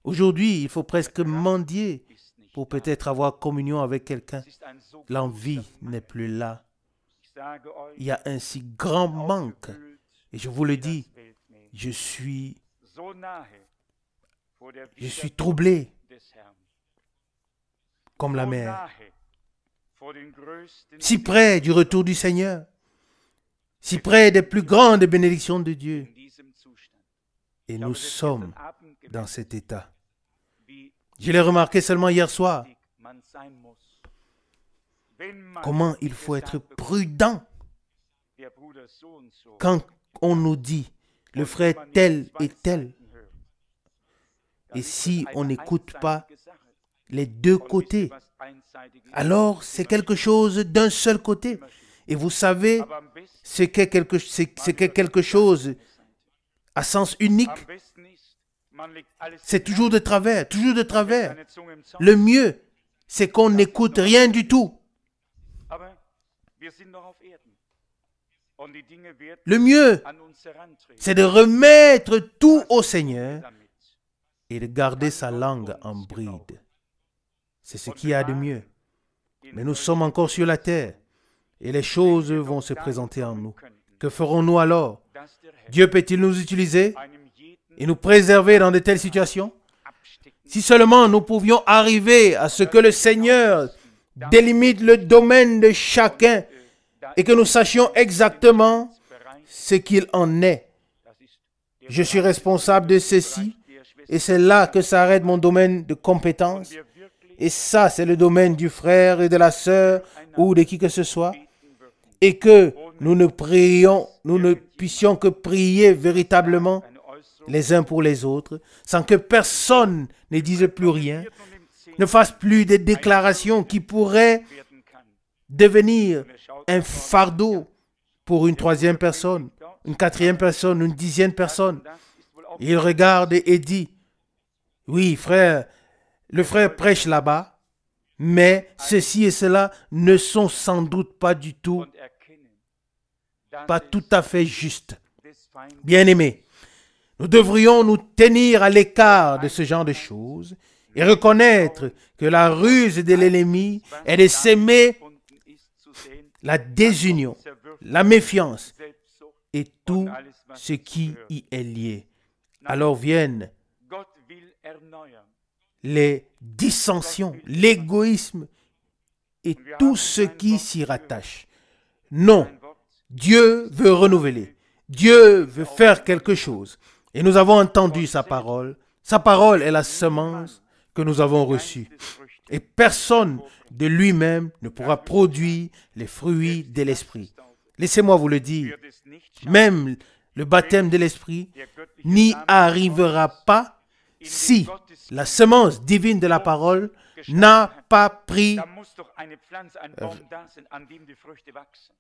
Aujourd'hui, il faut presque mendier pour peut-être avoir communion avec quelqu'un. L'envie n'est plus là. Il y a un si grand manque. Et je vous le dis, je suis troublé comme la mer. Si près du retour du Seigneur, si près des plus grandes bénédictions de Dieu. Et nous sommes dans cet état. Je l'ai remarqué seulement hier soir. Comment il faut être prudent quand on nous dit le frère tel et tel. Et si on n'écoute pas les deux côtés, alors c'est quelque chose d'un seul côté. Et vous savez, c'est quelque chose à sens unique. C'est toujours de travers, toujours de travers. Le mieux, c'est qu'on n'écoute rien du tout. Le mieux, c'est de remettre tout au Seigneur et de garder sa langue en bride. C'est ce qu'il y a de mieux. Mais nous sommes encore sur la terre et les choses vont se présenter en nous. Que ferons-nous alors? Dieu peut-il nous utiliser et nous préserver dans de telles situations? Si seulement nous pouvions arriver à ce que le Seigneur délimite le domaine de chacun et que nous sachions exactement ce qu'il en est. Je suis responsable de ceci et c'est là que s'arrête mon domaine de compétence. Et ça, c'est le domaine du frère et de la sœur ou de qui que ce soit. Et que nous ne puissions que prier véritablement les uns pour les autres, sans que personne ne dise plus rien, ne fasse plus des déclarations qui pourraient devenir un fardeau pour une troisième personne, une quatrième personne, une dixième personne. Il regarde et dit, oui, frère, le frère prêche là-bas, mais ceci et cela ne sont sans doute pas du tout, pas tout à fait justes. Bien-aimés, nous devrions nous tenir à l'écart de ce genre de choses et reconnaître que la ruse de l'ennemi est de s'aimer la désunion, la méfiance et tout ce qui y est lié. Alors vienne les dissensions, l'égoïsme et tout ce qui s'y rattache. Non, Dieu veut renouveler. Dieu veut faire quelque chose. Et nous avons entendu sa parole. Sa parole est la semence que nous avons reçue. Et personne de lui-même ne pourra produire les fruits de l'Esprit. Laissez-moi vous le dire. Même le baptême de l'Esprit n'y arrivera pas si la semence divine de la parole n'a pas pris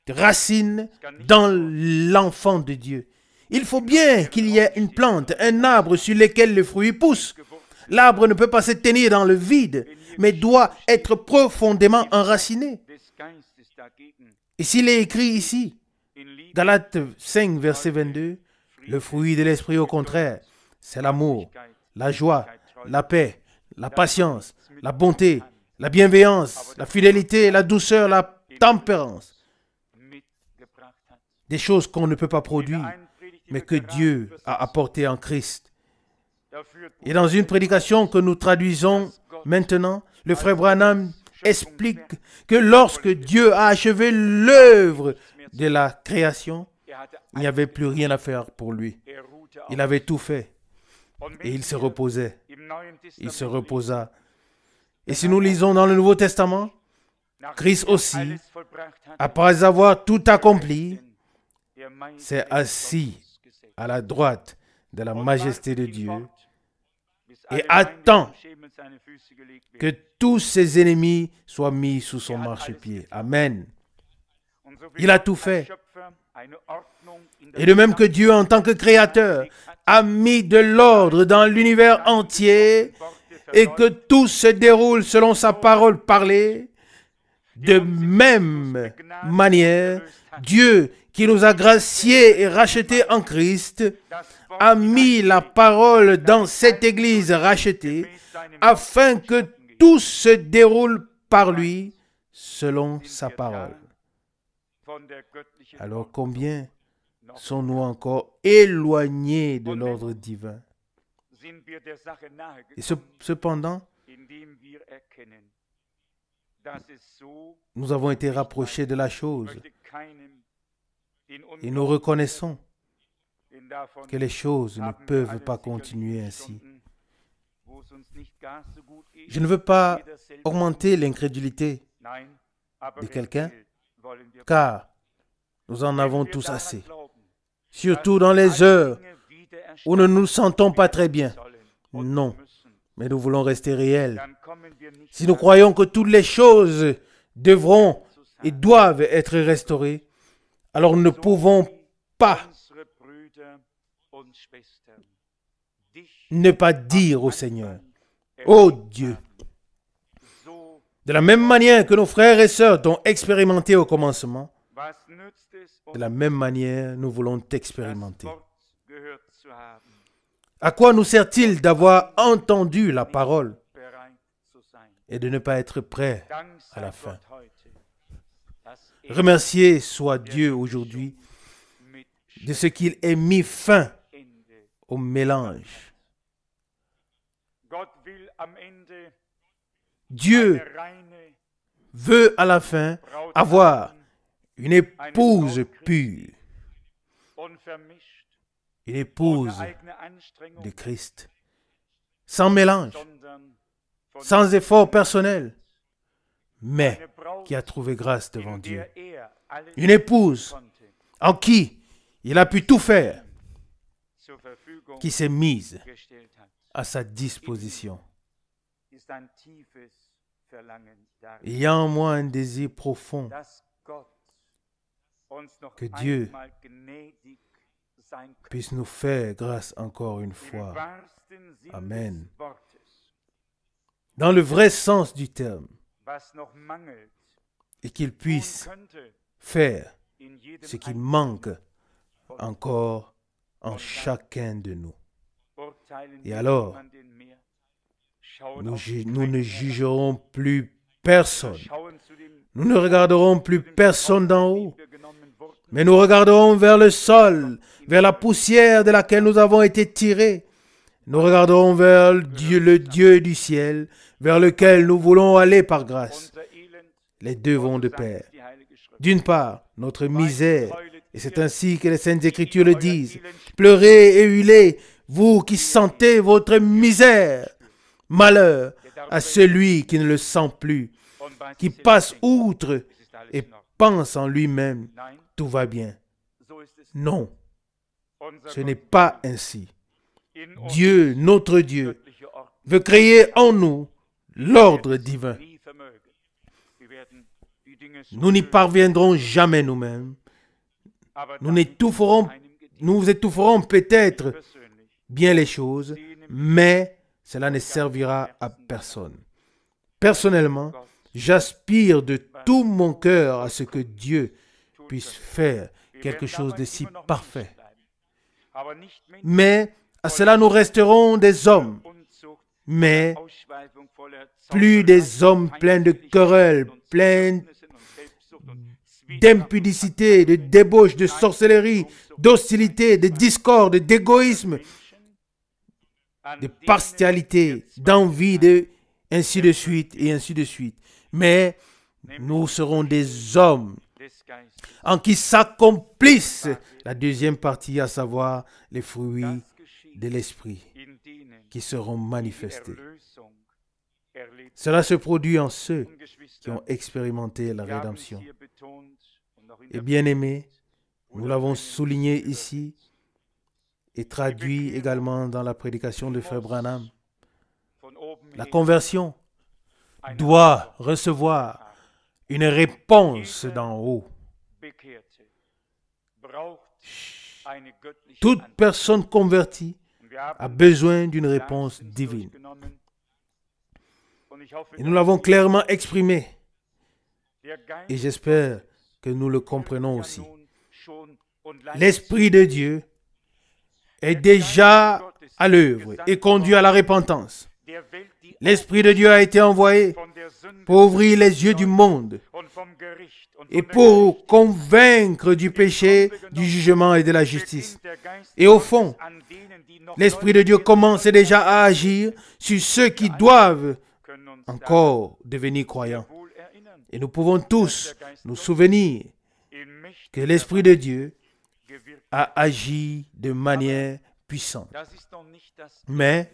racine dans l'enfant de Dieu. Il faut bien qu'il y ait une plante, un arbre sur lequel le fruit pousse. L'arbre ne peut pas se tenir dans le vide, mais doit être profondément enraciné. Et s'il est écrit ici, Galates 5, verset 22, le fruit de l'esprit au contraire, c'est l'amour, la joie, la paix, la patience, la bonté, la bienveillance, la fidélité, la douceur, la tempérance. Des choses qu'on ne peut pas produire, mais que Dieu a apportées en Christ. Et dans une prédication que nous traduisons maintenant, le frère Branham explique que lorsque Dieu a achevé l'œuvre de la création, il n'y avait plus rien à faire pour lui. Il avait tout fait. Et il se reposait. Il se reposa. Et si nous lisons dans le Nouveau Testament, Christ aussi, après avoir tout accompli, s'est assis à la droite de la majesté de Dieu et attend que tous ses ennemis soient mis sous son marchepied. Amen. Il a tout fait. Et de même que Dieu, en tant que créateur, a mis de l'ordre dans l'univers entier et que tout se déroule selon sa parole parlée, de même manière, Dieu, qui nous a graciés et rachetés en Christ, a mis la parole dans cette Église rachetée afin que tout se déroule par lui selon sa parole. Alors combien sommes-nous encore éloignés de l'ordre divin? Et cependant, nous avons été rapprochés de la chose et nous reconnaissons que les choses ne peuvent pas continuer ainsi. Je ne veux pas augmenter l'incrédulité de quelqu'un, car nous en avons tous assez. Surtout dans les heures où nous ne nous sentons pas très bien. Non, mais nous voulons rester réels. Si nous croyons que toutes les choses devront et doivent être restaurées, alors nous ne pouvons pas ne pas dire au Seigneur, « Oh Dieu, de la même manière que nos frères et sœurs t'ont expérimenté au commencement, de la même manière, nous voulons t'expérimenter. À quoi nous sert-il d'avoir entendu la parole et de ne pas être prêt à la fin? Remercié soit Dieu aujourd'hui de ce qu'il ait mis fin au mélange. Dieu veut à la fin avoir une épouse pure, une épouse de Christ, sans mélange, sans effort personnel, mais qui a trouvé grâce devant Dieu. Une épouse en qui il a pu tout faire, qui s'est mise à sa disposition. Il y a en moi un désir profond que Dieu puisse nous faire grâce encore une fois. Amen. Dans le vrai sens du terme, et qu'il puisse faire ce qui manque encore en chacun de nous. Et alors, nous ne jugerons plus personne. Nous ne regarderons plus personne d'en haut, mais nous regarderons vers le sol, vers la poussière de laquelle nous avons été tirés, Nous regarderons vers Dieu, le Dieu du ciel, vers lequel nous voulons aller par grâce. Les deux vont de pair. D'une part, notre misère, et c'est ainsi que les Saintes Écritures le disent. Pleurez et hurlez, vous qui sentez votre misère. Malheur à celui qui ne le sent plus, qui passe outre et pense en lui-même, tout va bien. Non, ce n'est pas ainsi. Dieu, notre Dieu, veut créer en nous l'ordre divin. Nous n'y parviendrons jamais nous-mêmes. Nous étoufferons peut-être bien les choses, mais cela ne servira à personne. Personnellement, j'aspire de tout mon cœur à ce que Dieu puisse faire quelque chose de si parfait. Mais à cela, nous resterons des hommes, mais plus des hommes pleins de querelles, pleins d'impudicité, de débauche, de sorcellerie, d'hostilité, de discorde, d'égoïsme, de partialité, d'envie, ainsi de suite et ainsi de suite. Mais nous serons des hommes en qui s'accomplissent la deuxième partie, à savoir les fruits de l'esprit qui seront manifestés. Cela se produit en ceux qui ont expérimenté la rédemption. Et bien aimés, nous l'avons souligné ici et traduit également dans la prédication de Frère Branham. La conversion doit recevoir une réponse d'en haut. Toute personne convertie a besoin d'une réponse divine. Et nous l'avons clairement exprimé. Et j'espère que nous le comprenons aussi. L'Esprit de Dieu est déjà à l'œuvre et conduit à la repentance. L'Esprit de Dieu a été envoyé pour ouvrir les yeux du monde et pour convaincre du péché, du jugement et de la justice. Et au fond, l'Esprit de Dieu commence déjà à agir sur ceux qui doivent encore devenir croyants. Et nous pouvons tous nous souvenir que l'Esprit de Dieu a agi de manière puissante. Mais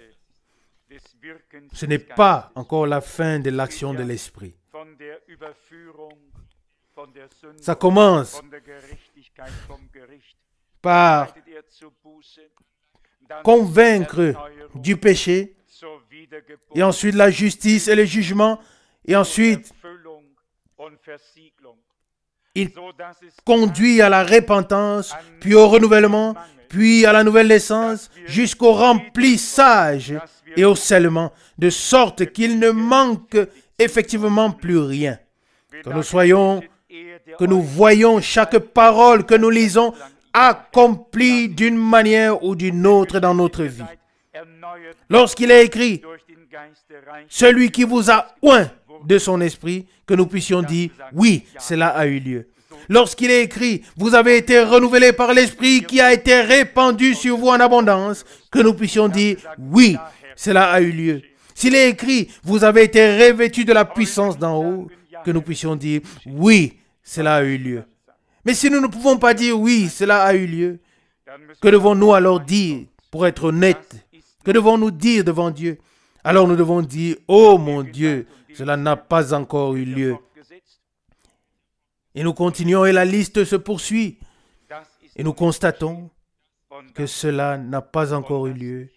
ce n'est pas encore la fin de l'action de l'Esprit. Ça commence par convaincre du péché, et ensuite la justice et le jugement, et ensuite il conduit à la repentance, puis au renouvellement, puis à la nouvelle naissance, jusqu'au remplissage et au scellement, de sorte qu'il ne manque effectivement plus rien. Que nous voyons chaque parole que nous lisons accomplie d'une manière ou d'une autre dans notre vie. Lorsqu'il est écrit, celui qui vous a oint de son esprit, que nous puissions dire, oui, cela a eu lieu. Lorsqu'il est écrit, vous avez été renouvelés par l'esprit qui a été répandu sur vous en abondance, que nous puissions dire, oui, cela a eu lieu. S'il est écrit, vous avez été revêtus de la puissance d'en haut, que nous puissions dire, oui, cela a eu lieu. Mais si nous ne pouvons pas dire, oui, cela a eu lieu, que devons-nous alors dire, pour être honnêtes? Que devons-nous dire devant Dieu? Alors nous devons dire, oh mon Dieu, cela n'a pas encore eu lieu. Et nous continuons et la liste se poursuit. Et nous constatons que cela n'a pas encore eu lieu.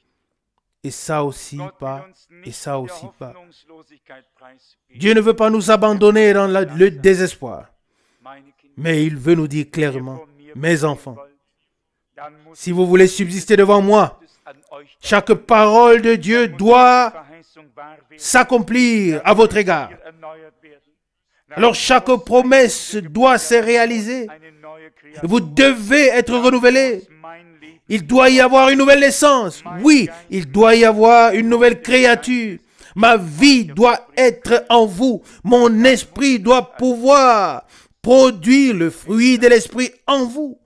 Et ça aussi pas, et ça aussi pas. Dieu ne veut pas nous abandonner dans le désespoir. Mais il veut nous dire clairement, mes enfants, si vous voulez subsister devant moi, chaque parole de Dieu doit s'accomplir à votre égard. Alors chaque promesse doit se réaliser. Vous devez être renouvelés. Il doit y avoir une nouvelle naissance. Oui, il doit y avoir une nouvelle créature. Ma vie doit être en vous. Mon esprit doit pouvoir produire le fruit de l'esprit en vous.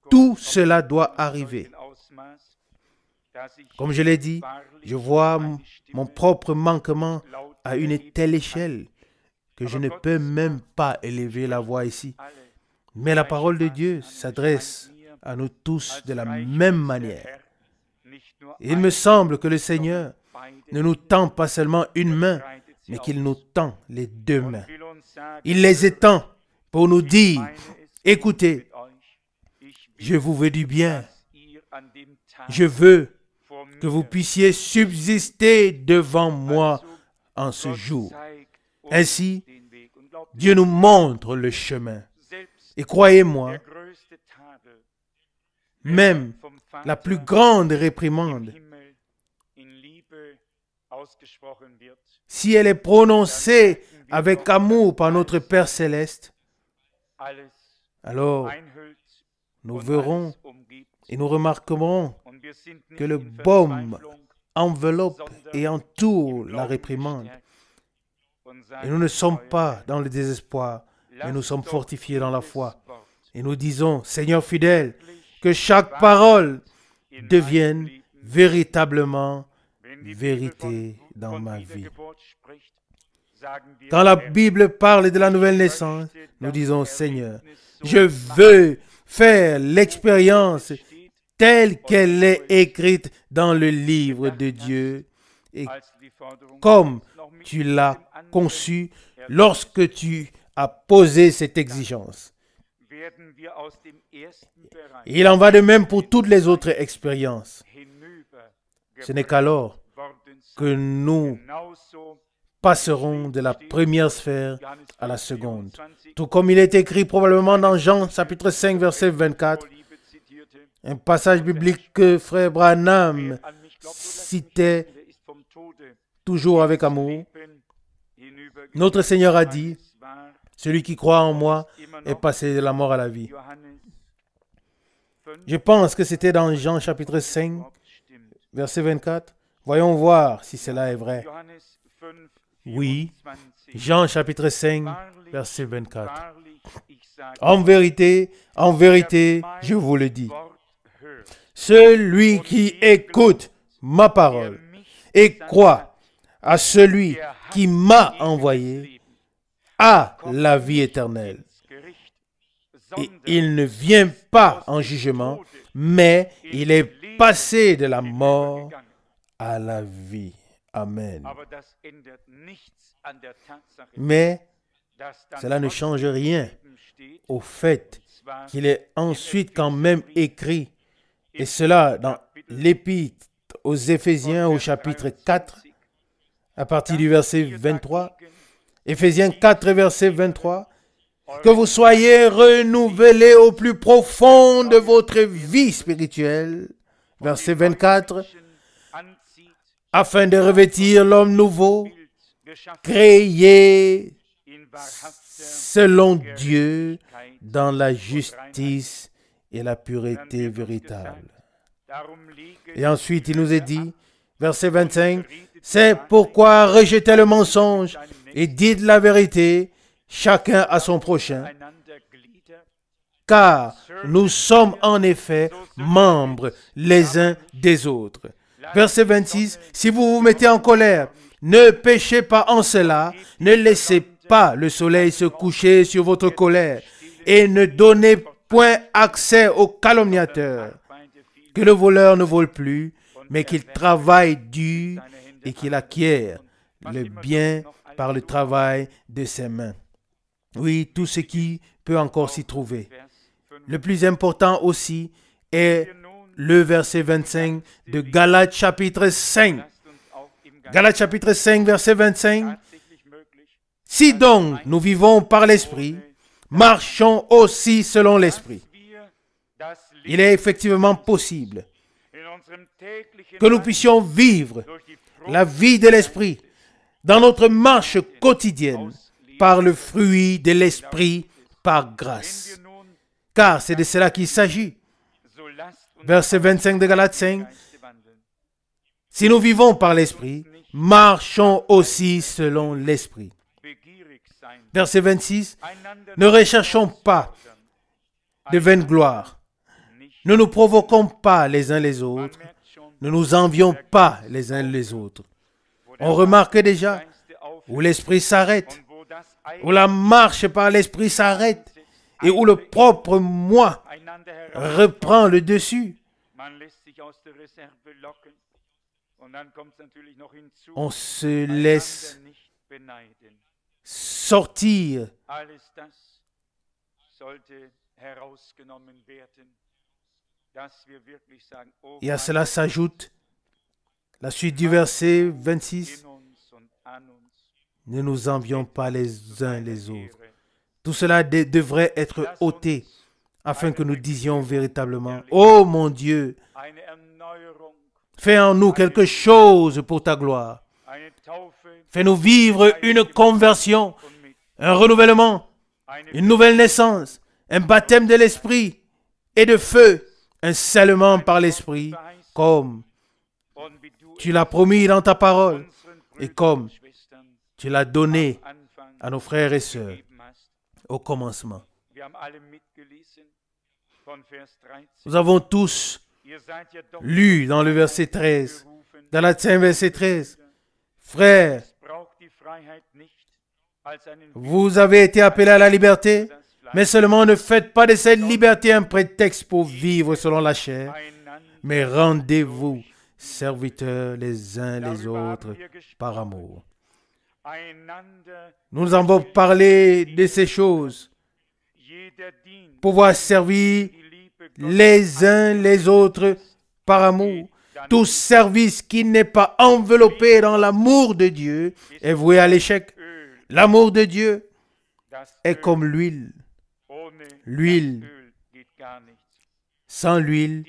Tout cela doit arriver. Comme je l'ai dit, je vois mon propre manquement à une telle échelle que je ne peux même pas élever la voix ici. Mais la parole de Dieu s'adresse à nous tous de la même manière. Il me semble que le Seigneur ne nous tend pas seulement une main, mais qu'il nous tend les deux mains. Il les étend pour nous dire, écoutez, je vous veux du bien. Je veux que vous puissiez subsister devant moi en ce jour. Ainsi, Dieu nous montre le chemin. Et croyez-moi, même la plus grande réprimande, si elle est prononcée avec amour par notre Père Céleste, alors nous verrons et nous remarquerons que le baume enveloppe et entoure la réprimande. Et nous ne sommes pas dans le désespoir, mais nous sommes fortifiés dans la foi. Et nous disons, Seigneur fidèle, que chaque parole devienne véritablement vérité dans ma vie. Quand la Bible parle de la nouvelle naissance, nous disons, Seigneur, je veux faire l'expérience telle qu'elle est écrite dans le livre de Dieu et comme tu l'as conçu lorsque tu as posé cette exigence. Il en va de même pour toutes les autres expériences. Ce n'est qu'alors que nous passerons de la première sphère à la seconde. Tout comme il est écrit probablement dans Jean chapitre 5 verset 24, un passage biblique que frère Branham citait toujours avec amour. Notre Seigneur a dit, celui qui croit en moi est passé de la mort à la vie. Je pense que c'était dans Jean chapitre 5 verset 24. Voyons voir si cela est vrai. Oui, Jean chapitre 5 verset 24. En vérité, je vous le dis, celui qui écoute ma parole et croit à celui qui m'a envoyé a la vie éternelle. Et il ne vient pas en jugement, mais il est passé de la mort à la vie. Amen. Mais cela ne change rien au fait qu'il est ensuite quand même écrit, et cela dans l'épître aux Éphésiens au chapitre 4, à partir du verset 23, Éphésiens 4, verset 23, que vous soyez renouvelés au plus profond de votre vie spirituelle, verset 24, afin de revêtir l'homme nouveau, créé selon Dieu dans la justice et la pureté véritable. Et ensuite, il nous est dit, verset 25, c'est pourquoi rejetez le mensonge et dites la vérité, chacun à son prochain, car nous sommes en effet membres les uns des autres. Verset 26, si vous vous mettez en colère, ne péchez pas en cela, ne laissez pas le soleil se coucher sur votre colère et ne donnez point accès aux calomniateurs. Que le voleur ne vole plus, mais qu'il travaille dur et qu'il acquiert le bien par le travail de ses mains. Oui, tout ce qui peut encore s'y trouver. Le plus important aussi est le verset 25 de Galates chapitre 5. Galates chapitre 5, verset 25. Si donc nous vivons par l'Esprit, marchons aussi selon l'Esprit. Il est effectivement possible que nous puissions vivre la vie de l'Esprit dans notre marche quotidienne par le fruit de l'Esprit par grâce. Car c'est de cela qu'il s'agit. Verset 25 de Galates 5. Si nous vivons par l'Esprit, marchons aussi selon l'Esprit. Verset 26. Ne recherchons pas de vaine gloire. Ne nous provoquons pas les uns les autres, Ne nous envions pas les uns les autres. On remarque déjà où l'esprit s'arrête, où la marche par l'esprit s'arrête et où le propre moi reprend le dessus. On se laisse sortir. Et à cela s'ajoute la suite du verset 26. Ne nous envions pas les uns les autres. Tout cela devrait être ôté afin que nous disions véritablement, ô mon Dieu, fais en nous quelque chose pour ta gloire. Fais-nous vivre une conversion, un renouvellement, une nouvelle naissance, un baptême de l'esprit et de feu, un scellement par l'esprit, comme tu l'as promis dans ta parole et comme tu l'as donné à nos frères et sœurs au commencement. Nous avons tous lu dans le verset 13, Galates 1, verset 13, frères, vous avez été appelés à la liberté, mais seulement ne faites pas de cette liberté un prétexte pour vivre selon la chair, mais rendez-vous serviteurs les uns les autres par amour. Nous avons parlé de ces choses. Pouvoir servir les uns les autres par amour. Tout service qui n'est pas enveloppé dans l'amour de Dieu est voué à l'échec. L'amour de Dieu est comme l'huile. L'huile. Sans l'huile,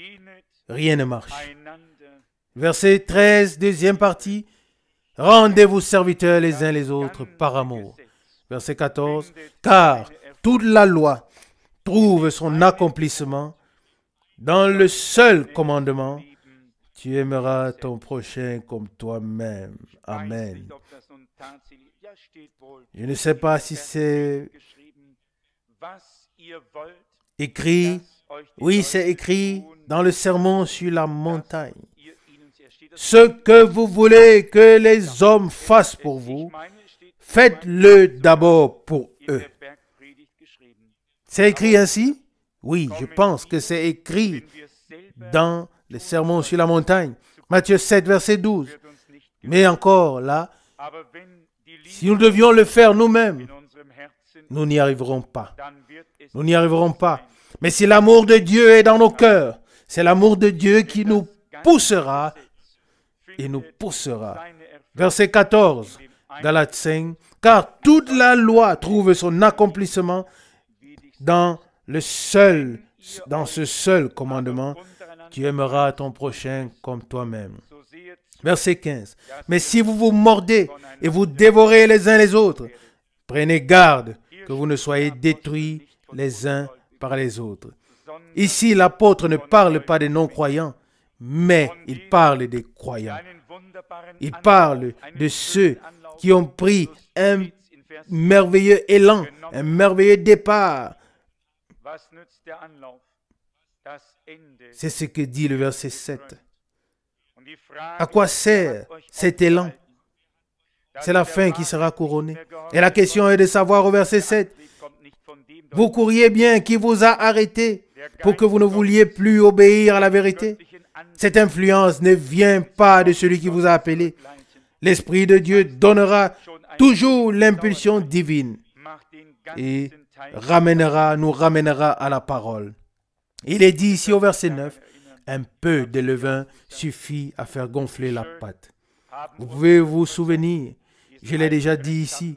rien ne marche. Verset 13, deuxième partie. Rendez-vous serviteurs les uns les autres par amour. Verset 14. Car toute la loi trouve son accomplissement dans le seul commandement. Tu aimeras ton prochain comme toi-même. Amen. Je ne sais pas si c'est écrit. Oui, c'est écrit dans le sermon sur la montagne. Ce que vous voulez que les hommes fassent pour vous, faites-le d'abord pour eux. C'est écrit ainsi? Oui, je pense que c'est écrit dans le sermon sur la montagne. Matthieu 7, verset 12. Mais encore là, si nous devions le faire nous-mêmes, nous n'y arriverons pas. Nous n'y arriverons pas. Mais si l'amour de Dieu est dans nos cœurs, c'est l'amour de Dieu qui nous poussera et nous poussera. Verset 14, Galates 5. Car toute la loi trouve son accomplissement dans ce seul commandement. Tu aimeras ton prochain comme toi-même. Verset 15. Mais si vous vous mordez et vous dévorez les uns les autres, prenez garde que vous ne soyez détruits les uns par les autres. Ici, l'apôtre ne parle pas des non-croyants, mais il parle des croyants. Il parle de ceux qui ont pris un merveilleux élan, un merveilleux départ. C'est ce que dit le verset 7. À quoi sert cet élan? C'est la fin qui sera couronnée. Et la question est de savoir au verset 7, vous courriez bien, qui vous a arrêté pour que vous ne vouliez plus obéir à la vérité? Cette influence ne vient pas de celui qui vous a appelé. L'Esprit de Dieu donnera toujours l'impulsion divine et nous ramènera à la parole. Il est dit ici au verset 9, un peu de levain suffit à faire gonfler la pâte. Vous pouvez vous souvenir, je l'ai déjà dit ici,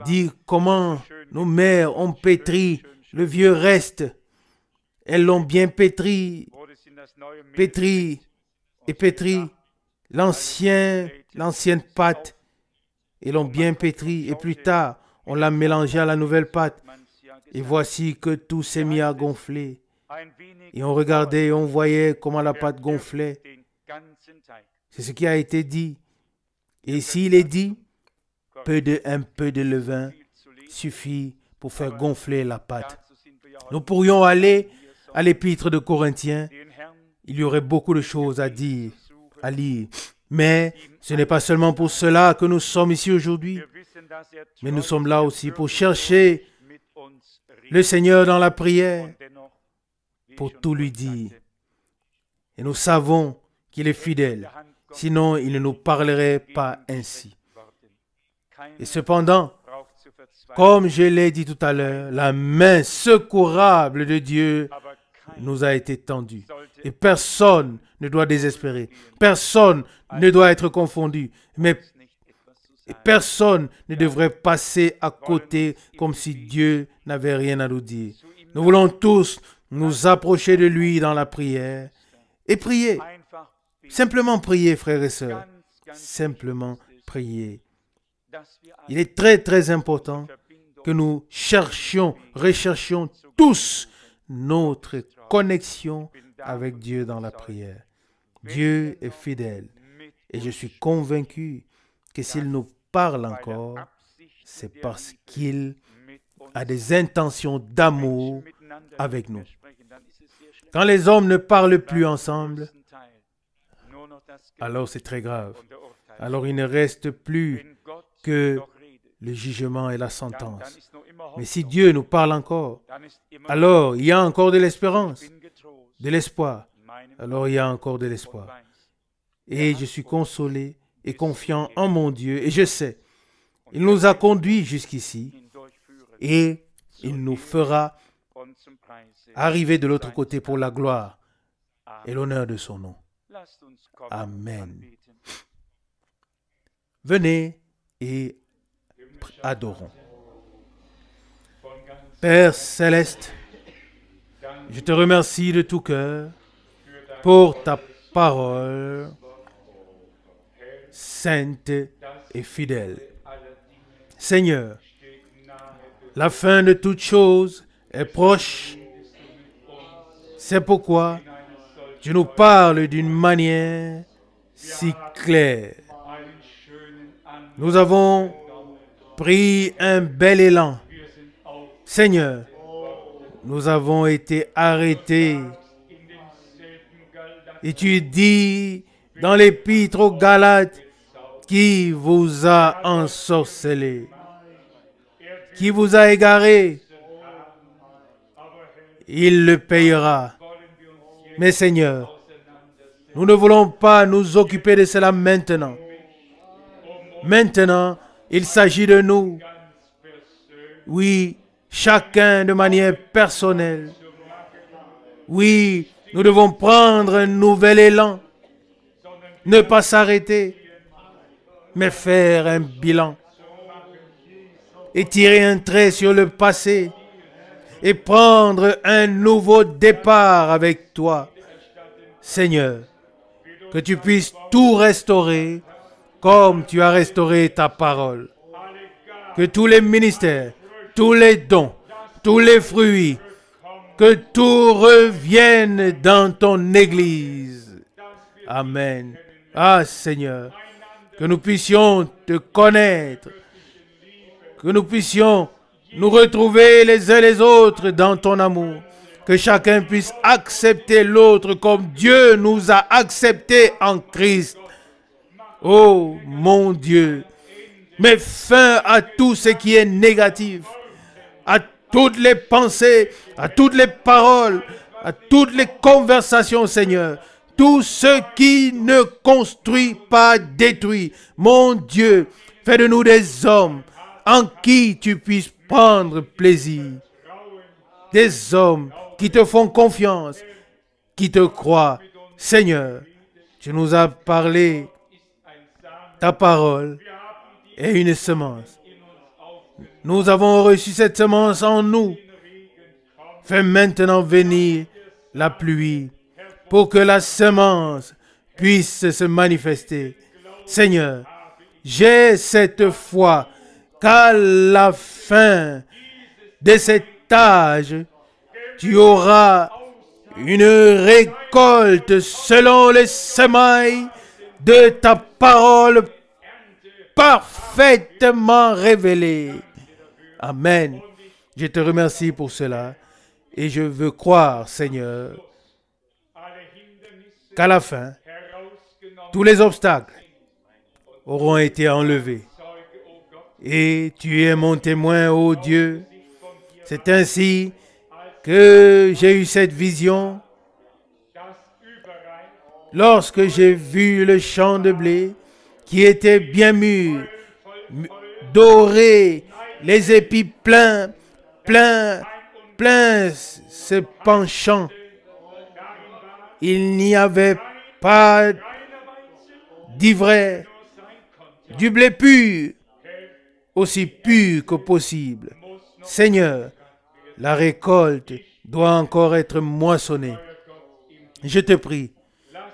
dire comment nos mères ont pétri le vieux reste. Elles l'ont bien pétri l'ancienne pâte. Ils l'ont bien pétri et plus tard, on l'a mélangé à la nouvelle pâte. Et voici que tout s'est mis à gonfler. Et on regardait et on voyait comment la pâte gonflait. C'est ce qui a été dit. Et ici, il est dit, un peu de levain suffit pour faire gonfler la pâte. Nous pourrions aller à l'épître de Corinthiens Il y aurait beaucoup de choses à dire, à lire. Mais ce n'est pas seulement pour cela que nous sommes ici aujourd'hui, mais nous sommes là aussi pour chercher le Seigneur dans la prière, pour tout lui dire. Et nous savons qu'il est fidèle, sinon il ne nous parlerait pas ainsi. Et cependant, comme je l'ai dit tout à l'heure, la main secourable de Dieu nous a été tendue. Et personne ne doit désespérer. Personne ne doit être confondu. Mais personne ne devrait passer à côté comme si Dieu n'avait rien à nous dire. Nous voulons tous nous approcher de lui dans la prière et prier. Simplement prier, frères et sœurs. Simplement prier. Il est très, très important que nous recherchions tous notre connexion avec Dieu dans la prière. Dieu est fidèle et je suis convaincu que s'il nous parle encore, c'est parce qu'il a des intentions d'amour avec nous. Quand les hommes ne parlent plus ensemble, alors c'est très grave. Alors il ne reste plus que le jugement et la sentence. Mais si Dieu nous parle encore, alors il y a encore de l'espérance, de l'espoir. Alors il y a encore de l'espoir. Et je suis consolé et confiant en mon Dieu. Et je sais, il nous a conduits jusqu'ici et il nous fera arriver de l'autre côté pour la gloire et l'honneur de son nom. Amen. Venez et adorons. Père céleste, je te remercie de tout cœur pour ta parole sainte et fidèle. Seigneur, la fin de toute chose est proche. C'est pourquoi tu nous parles d'une manière si claire. Nous avons pris un bel élan. Seigneur, nous avons été arrêtés. Et tu dis dans l'épître aux Galates, qui vous a ensorcelé, qui vous a égaré, il le payera. Mais Seigneur, nous ne voulons pas nous occuper de cela maintenant. Maintenant, il s'agit de nous. Oui, chacun de manière personnelle. Oui, nous devons prendre un nouvel élan. Ne pas s'arrêter, mais faire un bilan. Et tirer un trait sur le passé. Et prendre un nouveau départ avec toi. Seigneur, que tu puisses tout restaurer comme tu as restauré ta parole. Que tous les ministères, tous les dons, tous les fruits, que tout revienne dans ton Église. Amen. Ah Seigneur, que nous puissions te connaître, que nous puissions nous retrouver les uns les autres dans ton amour, que chacun puisse accepter l'autre comme Dieu nous a acceptés en Christ. Oh mon Dieu, mets fin à tout ce qui est négatif, à toutes les pensées, à toutes les paroles, à toutes les conversations, Seigneur. Tout ce qui ne construit pas détruit. Mon Dieu, fais de nous des hommes en qui tu puisses prendre plaisir. Des hommes qui te font confiance, qui te croient. Seigneur, tu nous as parlé, ta parole est une semence. Nous avons reçu cette semence en nous. Fais maintenant venir la pluie pour que la semence puisse se manifester. Seigneur, j'ai cette foi qu'à la fin de cet âge, tu auras une récolte selon les semailles de ta parole parfaitement révélée. Amen. Je te remercie pour cela et je veux croire, Seigneur, qu'à la fin, tous les obstacles auront été enlevés. Et tu es mon témoin, ô Dieu. C'est ainsi que j'ai eu cette vision. Lorsque j'ai vu le champ de blé qui était bien mûr, doré, les épis pleins, se penchant. Il n'y avait pas d'ivraie, du blé pur, aussi pur que possible. Seigneur, la récolte doit encore être moissonnée. Je te prie,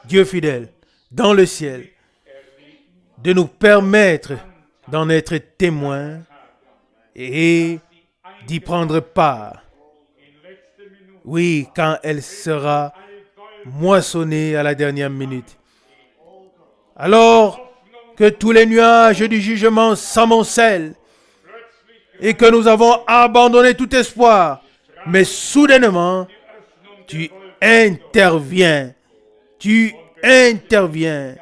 Dieu fidèle, dans le ciel, de nous permettre d'en être témoins et d'y prendre part. Oui, quand elle sera moissonnée à la dernière minute. Alors que tous les nuages du jugement s'amoncellent et que nous avons abandonné tout espoir, mais soudainement, tu interviens. Tu interviens.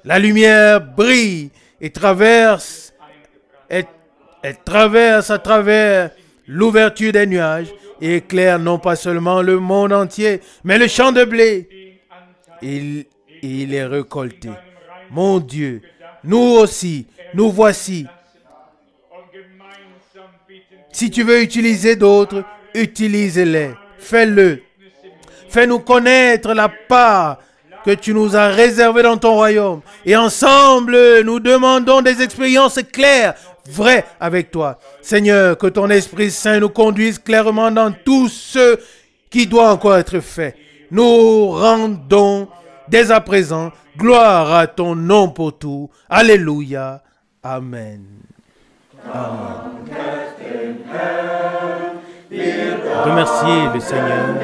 La lumière brille et traverse à travers l'ouverture des nuages et éclaire non pas seulement le monde entier, mais le champ de blé. Il est récolté. Mon Dieu, nous aussi, nous voici. Si tu veux utiliser d'autres, utilise-les. Fais-le. Fais-nous connaître la part que tu nous as réservée dans ton royaume. Et ensemble, nous demandons des expériences claires, vraies avec toi. Seigneur, que ton Esprit Saint nous conduise clairement dans tout ce qui doit encore être fait. Nous rendons dès à présent gloire à ton nom pour tout. Alléluia. Amen. Amen. Remerciez le Seigneur.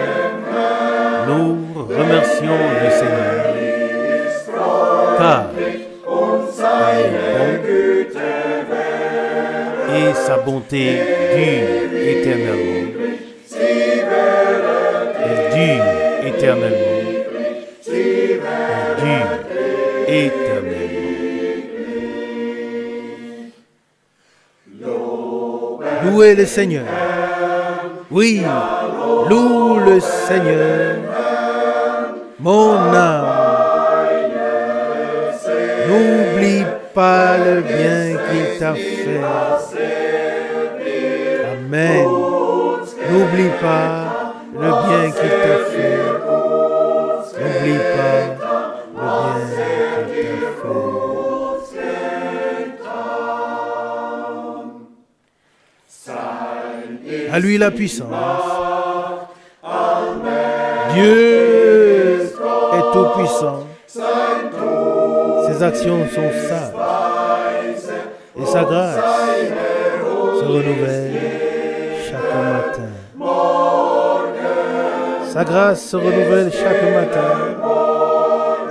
Nous remercions le Seigneur, car il est bon et sa bonté dure éternellement. Elle dure éternellement. Elle dure éternellement. Louez le Seigneur. Oui, loue le Seigneur, mon âme. N'oublie pas le bien qu'il t'a fait. Amen. N'oublie pas le bien qu'il t'a fait. N'oublie pas le bien qu'il t'a fait. À lui la puissance. Dieu est tout-puissant. Ses actions sont sages. Et sa grâce se renouvelle chaque matin. Sa grâce se renouvelle chaque matin.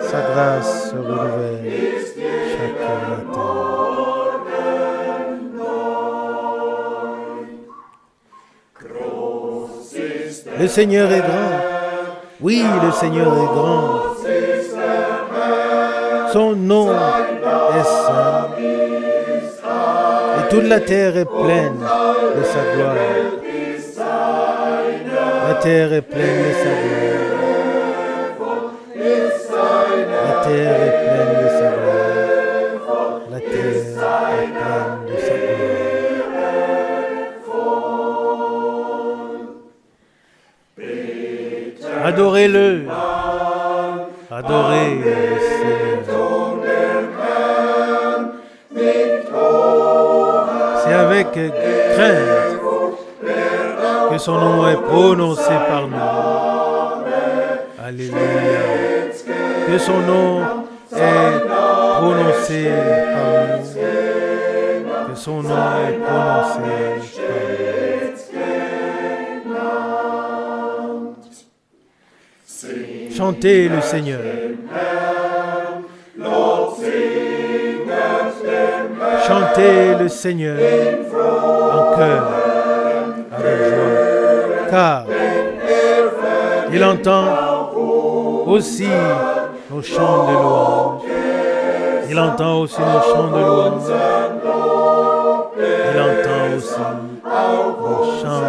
Sa grâce se renouvelle chaque matin. Le Seigneur est grand. Oui, le Seigneur est grand. Son nom est saint. Et toute la terre est pleine de sa gloire. La terre est pleine de sa gloire. La terre est pleine de sa gloire. La terre est pleine de sa gloire. Adorez-le. Adorez le Seigneur. C'est avec crainte que son nom est prononcé par nous. Alléluia. Que son nom est prononcé par nous. Que son nom est prononcé par nous. Chantez le Seigneur. Chantez le Seigneur en chœur, avec joie, car il entend aussi nos chants de louange. Il entend aussi nos chants de louange. Il entend aussi nos chants